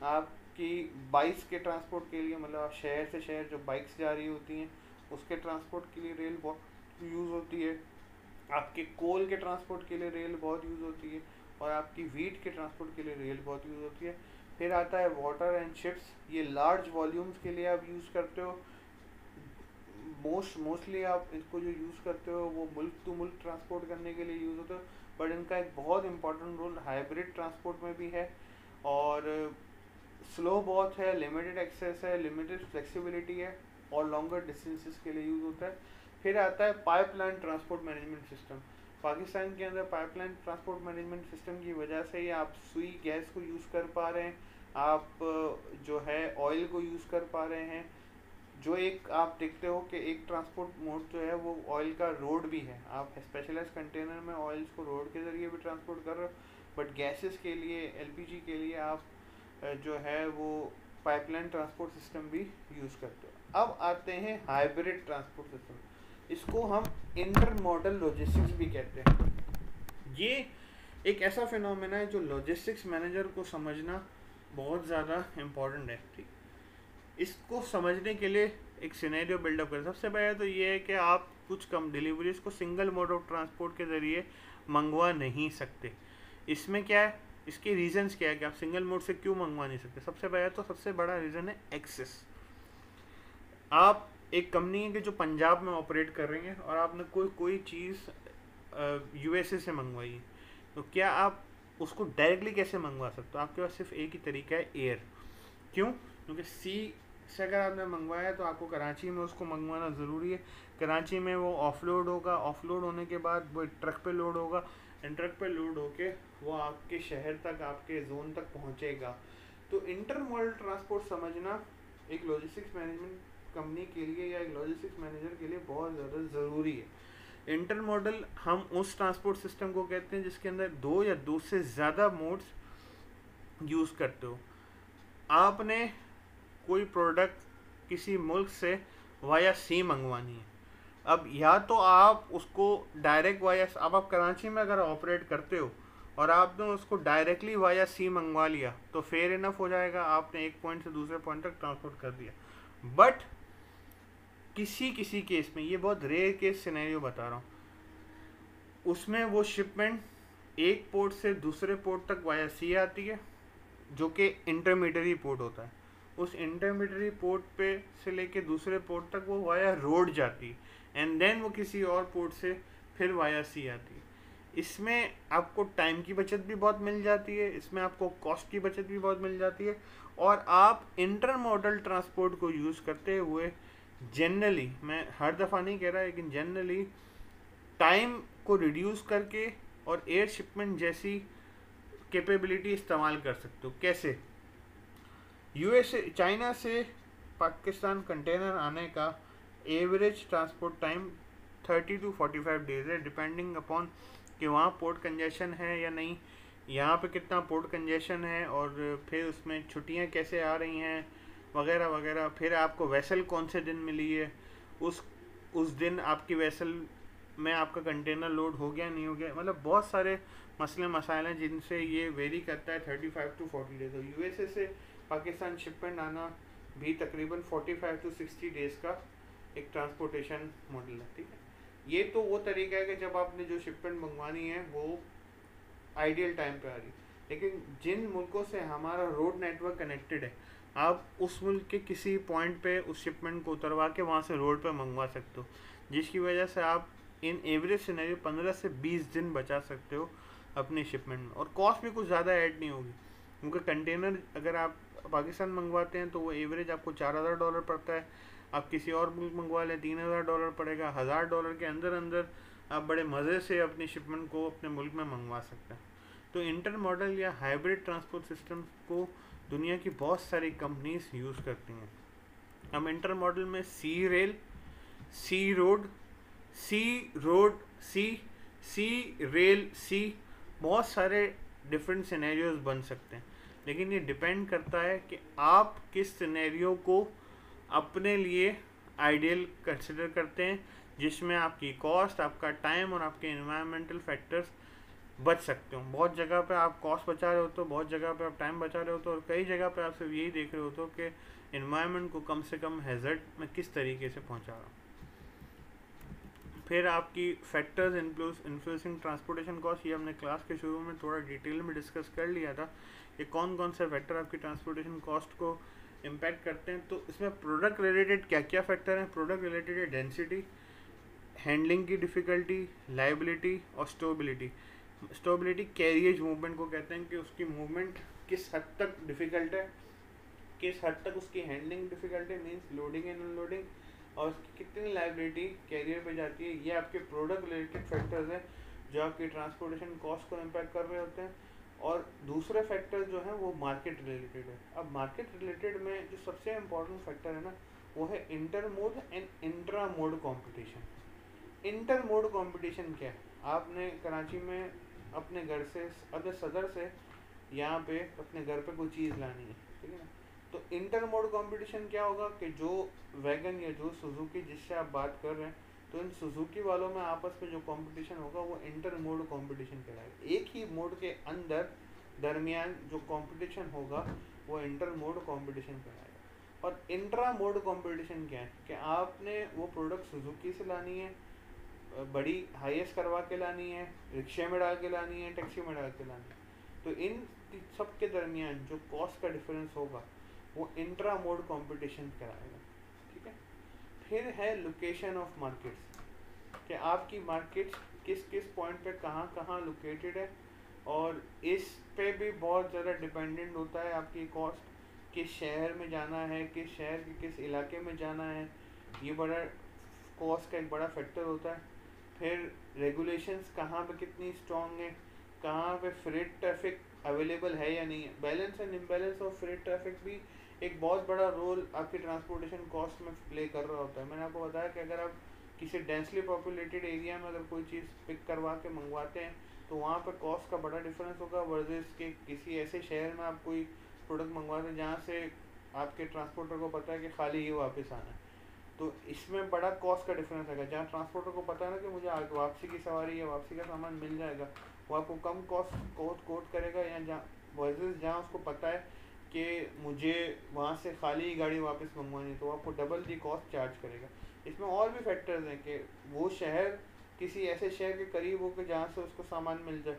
Speaker 1: आपकी बाइक्स के ट्रांसपोर्ट के लिए, मतलब आप शहर से शहर जो बाइक्स जा रही होती हैं उसके ट्रांसपोर्ट के लिए रेल बहुत यूज़ होती है। आपके कोल के ट्रांसपोर्ट के लिए रेल बहुत यूज़ होती है, और आपकी वीट के ट्रांसपोर्ट के लिए रेल बहुत यूज़ होती है। फिर आता है वाटर एंड शिप्स। ये लार्ज वॉल्यूम्स के लिए आप यूज़ करते हो। मोस्टली आप इसको जो यूज़ करते हो वो मुल्क टू मुल्क ट्रांसपोर्ट करने के लिए यूज़ होता है, बट इनका एक बहुत इंपॉर्टेंट रोल हाइब्रिड ट्रांसपोर्ट में भी है। और स्लो बहुत है, लिमिटेड एक्सेस है, लिमिटेड फ्लेक्सिबिलिटी है, और लॉन्गर डिस्टेंसेस के लिए यूज़ होता है। फिर आता है pipeline transport management system. Pakistan के अंदर पाइपलाइन ट्रांसपोर्ट मैनेजमेंट सिस्टम की वजह से ही आप सुई गैस को यूज़ कर पा रहे हैं, आप जो है ऑयल को यूज़ कर पा रहे हैं। जो एक आप देखते हो कि एक ट्रांसपोर्ट मोड जो है वो ऑयल का रोड भी है, आप स्पेशलाइज कंटेनर में ऑयल्स को रोड के ज़रिए भी ट्रांसपोर्ट कर रहे हो, बट गैसेस के लिए, एलपीजी के लिए आप जो है वो पाइपलाइन ट्रांसपोर्ट सिस्टम भी यूज़ करते हो। अब आते हैं हाइब्रिड ट्रांसपोर्ट सिस्टम, इसको हम इंटरमॉडल लॉजिस्टिक्स भी कहते हैं। ये एक ऐसा फिनोमेना है जो लॉजिस्टिक्स मैनेजर को समझना बहुत ज़्यादा इम्पोर्टेंट है। ठीक, इसको समझने के लिए एक सिनेरियो बिल्डअप करें। सबसे पहले तो ये है कि आप कुछ कम डिलीवरीज को सिंगल मोड ऑफ ट्रांसपोर्ट के ज़रिए मंगवा नहीं सकते। इसमें क्या है, इसके रीजंस क्या है कि आप सिंगल मोड से क्यों मंगवा नहीं सकते। सबसे पहले तो सबसे बड़ा रीज़न है एक्सेस। आप एक कंपनी है कि जो पंजाब में ऑपरेट कर रही है और आपने कोई चीज़ यूएसए से मंगवाई है, तो क्या आप उसको डायरेक्टली कैसे मंगवा सकते हो। आपके पास सिर्फ एक ही तरीका है, एयर। क्यों? क्योंकि सी से अगर आपने मंगवाया तो आपको कराची में उसको मंगवाना ज़रूरी है। कराची में वो ऑफलोड होगा, ऑफलोड होने के बाद वो ट्रक पे लोड होगा, एंड ट्रक पे लोड होके वो आपके शहर तक, आपके जोन तक पहुंचेगा। तो इंटरमॉडल ट्रांसपोर्ट समझना एक लॉजिस्टिक्स मैनेजमेंट कंपनी के लिए या एक लॉजिस्टिक्स मैनेजर के लिए बहुत ज़्यादा ज़रूरी है। इंटरमॉडल हम उस ट्रांसपोर्ट सिस्टम को कहते हैं जिसके अंदर दो या दो से ज़्यादा मोड्स यूज़ करते हो। आपने कोई प्रोडक्ट किसी मुल्क से वाया सी मंगवानी है, अब या तो आप उसको डायरेक्ट वाया, अब आप कराची में अगर ऑपरेट करते हो और आपने उसको डायरेक्टली वाया सी मंगवा लिया तो फेयर इनफ हो जाएगा, आपने एक पॉइंट से दूसरे पॉइंट तक ट्रांसपोर्ट कर दिया। बट किसी केस में, ये बहुत रेयर केस सिनेरियो बता रहा हूँ, उसमें वो शिपमेंट एक पोर्ट से दूसरे पोर्ट तक वाया सी आती है जो कि इंटरमीडियरी पोर्ट होता है। उस इंटरमीडियरी पोर्ट पे से लेके दूसरे पोर्ट तक वो वाया रोड जाती है, एंड देन वो किसी और पोर्ट से फिर वाया सी आती है। इसमें आपको टाइम की बचत भी बहुत मिल जाती है, इसमें आपको कॉस्ट की बचत भी बहुत मिल जाती है, और आप इंटरमॉडल ट्रांसपोर्ट को यूज़ करते हुए जनरली, मैं हर दफ़ा नहीं कह रहा लेकिन जनरली टाइम को रिड्यूस करके और एयर शिपमेंट जैसी कैपेबिलिटी इस्तेमाल कर सकते हो। कैसे? यूएसए, चाइना से पाकिस्तान कंटेनर आने का average transport time 30 to 45 days है, डिपेंडिंग अपॉन कि वहाँ पोर्ट कंजेशन है या नहीं, यहाँ पे कितना पोर्ट कंजेशन है, और फिर उसमें छुट्टियाँ कैसे आ रही हैं वगैरह वगैरह। फिर आपको वेसल कौन से दिन मिली है, उस दिन आपकी वेसल में आपका कंटेनर लोड हो गया नहीं हो गया, मतलब बहुत सारे मसले मसाइल हैं जिनसे ये वेरी करता है 35 to 40 डेज। तो यूएसए से पाकिस्तान शिपमेंट आना भी तकरीबन 45 to 60 डेज का एक ट्रांसपोर्टेशन मॉडल है, ठीक है। ये तो वो तरीका है कि जब आपने जो शिपमेंट मंगवानी है वो आइडियल टाइम पे आ रही है। लेकिन जिन मुल्कों से हमारा रोड नेटवर्क कनेक्टेड है, आप उस मुल्क के किसी पॉइंट पे उस शिपमेंट को उतरवा के वहाँ से रोड पे मंगवा सकते हो, जिसकी वजह से आप इन एवरेज सिनेरियो 15 से 20 दिन बचा सकते हो अपनी शिपमेंट में, और कॉस्ट भी कुछ ज़्यादा ऐड नहीं होगी, क्योंकि कंटेनर अगर आप पाकिस्तान मंगवाते हैं तो वो एवरेज आपको $4000 पड़ता है। आप किसी और मुल्क मंगवा लें $3000 पड़ेगा। $1000 के अंदर अंदर आप बड़े मज़े से अपनी शिपमेंट को अपने मुल्क में मंगवा सकते हैं। तो इंटर मॉडल या हाइब्रिड ट्रांसपोर्ट सिस्टम को दुनिया की बहुत सारी कंपनीज यूज़ करती हैं। हम इंटर मॉडल में सी रेल, सी रोड, सी रेल, सी, बहुत सारे डिफरेंट सिनेरियोज बन सकते हैं। लेकिन ये डिपेंड करता है कि आप किस सिनेरियो को अपने लिए आइडियल कंसिडर करते हैं, जिसमें आपकी कॉस्ट, आपका टाइम और आपके एनवायरमेंटल फैक्टर्स बच सकते हो। बहुत जगह पे आप कॉस्ट बचा रहे होते हो, बहुत जगह पे आप टाइम बचा रहे होते हो, और कई जगह पे आप सिर्फ यही देख रहे होते हो कि एनवायरनमेंट को कम से कम हैजर्ड में किस तरीके से पहुंचा रहा हूँ। फिर आपकी फैक्टर्स इन्फ्लुएंसिंग ट्रांसपोर्टेशन कॉस्ट, ये हमने क्लास के शुरू में थोड़ा डिटेल में डिस्कस कर लिया था कि कौन कौन से फैक्टर आपकी ट्रांसपोर्टेशन कॉस्ट को इम्पैक्ट करते हैं। तो इसमें प्रोडक्ट रिलेटेड क्या क्या फैक्टर हैं? प्रोडक्ट रिलेटेड है डेंसिटी, हैंडलिंग की डिफ़िकल्टी, लाइबिलिटी और स्टेबिलिटी। स्टेबिलिटी कैरियज मूवमेंट को कहते हैं कि उसकी मूवमेंट किस हद तक डिफ़िकल्ट है, किस हद तक उसकी हैंडलिंग डिफ़िकल्ट है, मीन्स लोडिंग एंड अनलोडिंग, और उसकी कितनी लाइबिलिटी कैरियर पे जाती है। ये आपके प्रोडक्ट रिलेटेड फैक्टर्स हैं जो आपकी ट्रांसपोर्टेशन कॉस्ट को इम्पैक्ट कर रहे होते हैं। और दूसरे फैक्टर जो हैं वो मार्केट रिलेटेड है। अब मार्केट रिलेटेड में जो सबसे इम्पोर्टेंट फैक्टर है ना, वो है inter mode and intra mode competition. Inter mode competition क्या है? आपने कराची में अपने घर से, अगर सदर से यहाँ पे अपने घर पे कोई चीज़ लानी है, ठीक है ना, तो इंटर मोड कॉम्पिटिशन क्या होगा कि जो वैगन या जो सुजुकी जिससे आप बात कर रहे हैं, तो इन सुजुकी वालों में आपस में जो कंपटीशन होगा वो इंटर मोड कंपटीशन कहलाएगा। एक ही मोड के अंदर दरमियान जो कंपटीशन होगा वो इंटर मोड कंपटीशन कहलाएगा। और इंट्रा मोड कंपटीशन क्या है कि आपने वो प्रोडक्ट सुजुकी से लानी है, बड़ी हाईएस्ट करवा के लानी है, रिक्शे में डाल के लानी है, टैक्सी में डाल के लानी है, तो इन सब के दरमियान जो कॉस्ट का डिफरेंस होगा वो इंट्रा मोड कंपटीशन कराएगा, ठीक है। फिर है लोकेशन ऑफ मार्केट्स, कि आपकी मार्केट किस किस पॉइंट पे कहाँ कहाँ लोकेटेड है, और इस पे भी बहुत ज़्यादा डिपेंडेंट होता है आपकी कॉस्ट, किस शहर में जाना है, किस शहर के किस इलाके में जाना है, ये बड़ा कॉस्ट का एक बड़ा फैक्टर होता है। फिर रेगुलेशंस कहाँ पे कितनी स्ट्रॉन्ग है, कहाँ पे फ्रेट ट्रैफिक अवेलेबल है या नहीं है। Balance and imbalance of freight traffic भी एक बहुत बड़ा रोल आपकी ट्रांसपोर्टेशन कॉस्ट में प्ले कर रहा होता है। मैंने आपको बताया कि अगर आप किसी डेंसली पॉपुलेटेड एरिया में अगर कोई चीज़ पिक करवा के मंगवाते हैं तो वहाँ पर कॉस्ट का बड़ा डिफरेंस होगा, वर्सेस के किसी ऐसे शहर में आप कोई प्रोडक्ट मंगवाते हैं जहाँ से आपके ट्रांसपोर्टर को पता है कि खाली ही वापस आना है, तो इसमें बड़ा कॉस्ट का डिफरेंस आएगा। जहाँ ट्रांसपोर्टर को पता है ना कि मुझे वापसी की सवारी या वापसी का सामान मिल जाएगा, वो आपको कम कॉस्ट कोट करेगा, या जहाँ वर्सेस जहाँ उसको पता है कि मुझे वहाँ से खाली ही गाड़ी वापस मंगवानी है, तो आपको डबल दी कॉस्ट चार्ज करेगा। इसमें और भी फैक्टर्स हैं कि वो शहर किसी ऐसे शहर के करीब हो कि जहाँ से उसको सामान मिल जाए।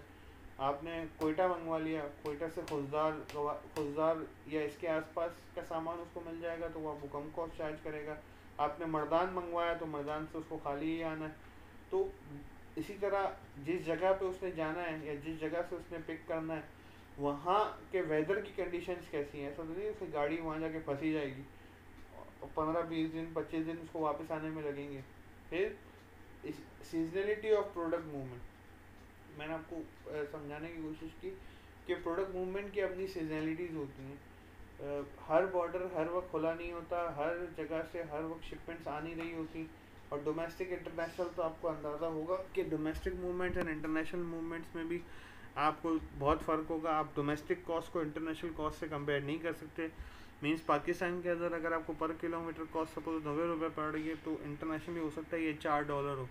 Speaker 1: आपने कोयटा मंगवा लिया, कोयटा से खुजदार या इसके आसपास का सामान उसको मिल जाएगा तो वो आपको कम कॉस्ट चार्ज करेगा। आपने मर्दान मंगवाया तो मर्दान से उसको खाली ही आना है। तो इसी तरह जिस जगह पे उसने जाना है या जिस जगह से उसने पिक करना है वहाँ के वेदर की कंडीशंस कैसी हैं, ऐसा तो नहीं उसकी गाड़ी वहाँ जाके फंसी जाएगी और 15-20 दिन 25 दिन उसको वापस आने में लगेंगे। फिर इस सीजनलिटी ऑफ प्रोडक्ट मूवमेंट, मैंने आपको समझाने की कोशिश की कि प्रोडक्ट मूवमेंट की अपनी सीजनलिटीज़ होती हैं। हर बॉर्डर हर वक्त खुला नहीं होता, हर जगह से हर वक्त शिपमेंट्स आ नहीं रही होती। और डोमेस्टिक इंटरनेशनल तो आपको अंदाज़ा होगा कि domestic movements and international movements में भी आपको बहुत फ़र्क होगा। आप डोमेस्टिक कॉस्ट को इंटरनेशनल कॉस्ट से कंपेयर नहीं कर सकते। मीन्स पाकिस्तान के अंदर अगर आपको पर किलोमीटर कॉस्ट सपोज 90 रुपये पड़ रही है तो इंटरनेशनली हो सकता है ये $4 हो।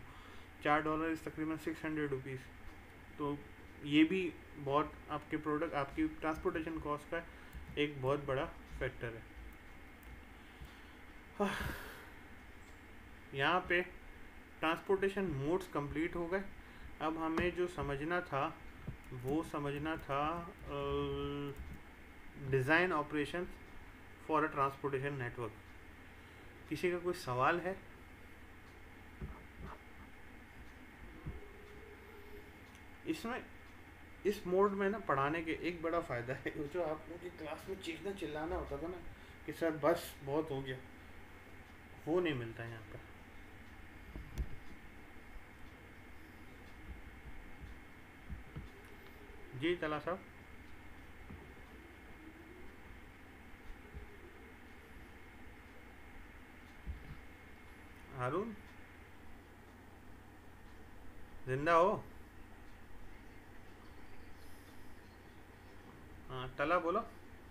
Speaker 1: $4 इस तकरीबन 600 रुपीज़। तो ये भी बहुत आपके प्रोडक्ट आपकी ट्रांसपोर्टेशन कॉस्ट का एक बहुत बड़ा फैक्टर है। यहाँ पे ट्रांसपोर्टेशन मोड्स कंप्लीट हो गए। अब हमें जो समझना था वो समझना था design operation for a transportation network. किसी का कोई सवाल है? इसमें इस मोड में ना पढ़ाने के एक बड़ा फ़ायदा है, वो जो आप लोगों की क्लास में चीखना चिल्लाना होता था ना कि सर बस बहुत हो गया, वो नहीं मिलता है यहाँ पर। जी तला साहब। हारून जिंदा हो? हाँ तला बोलो।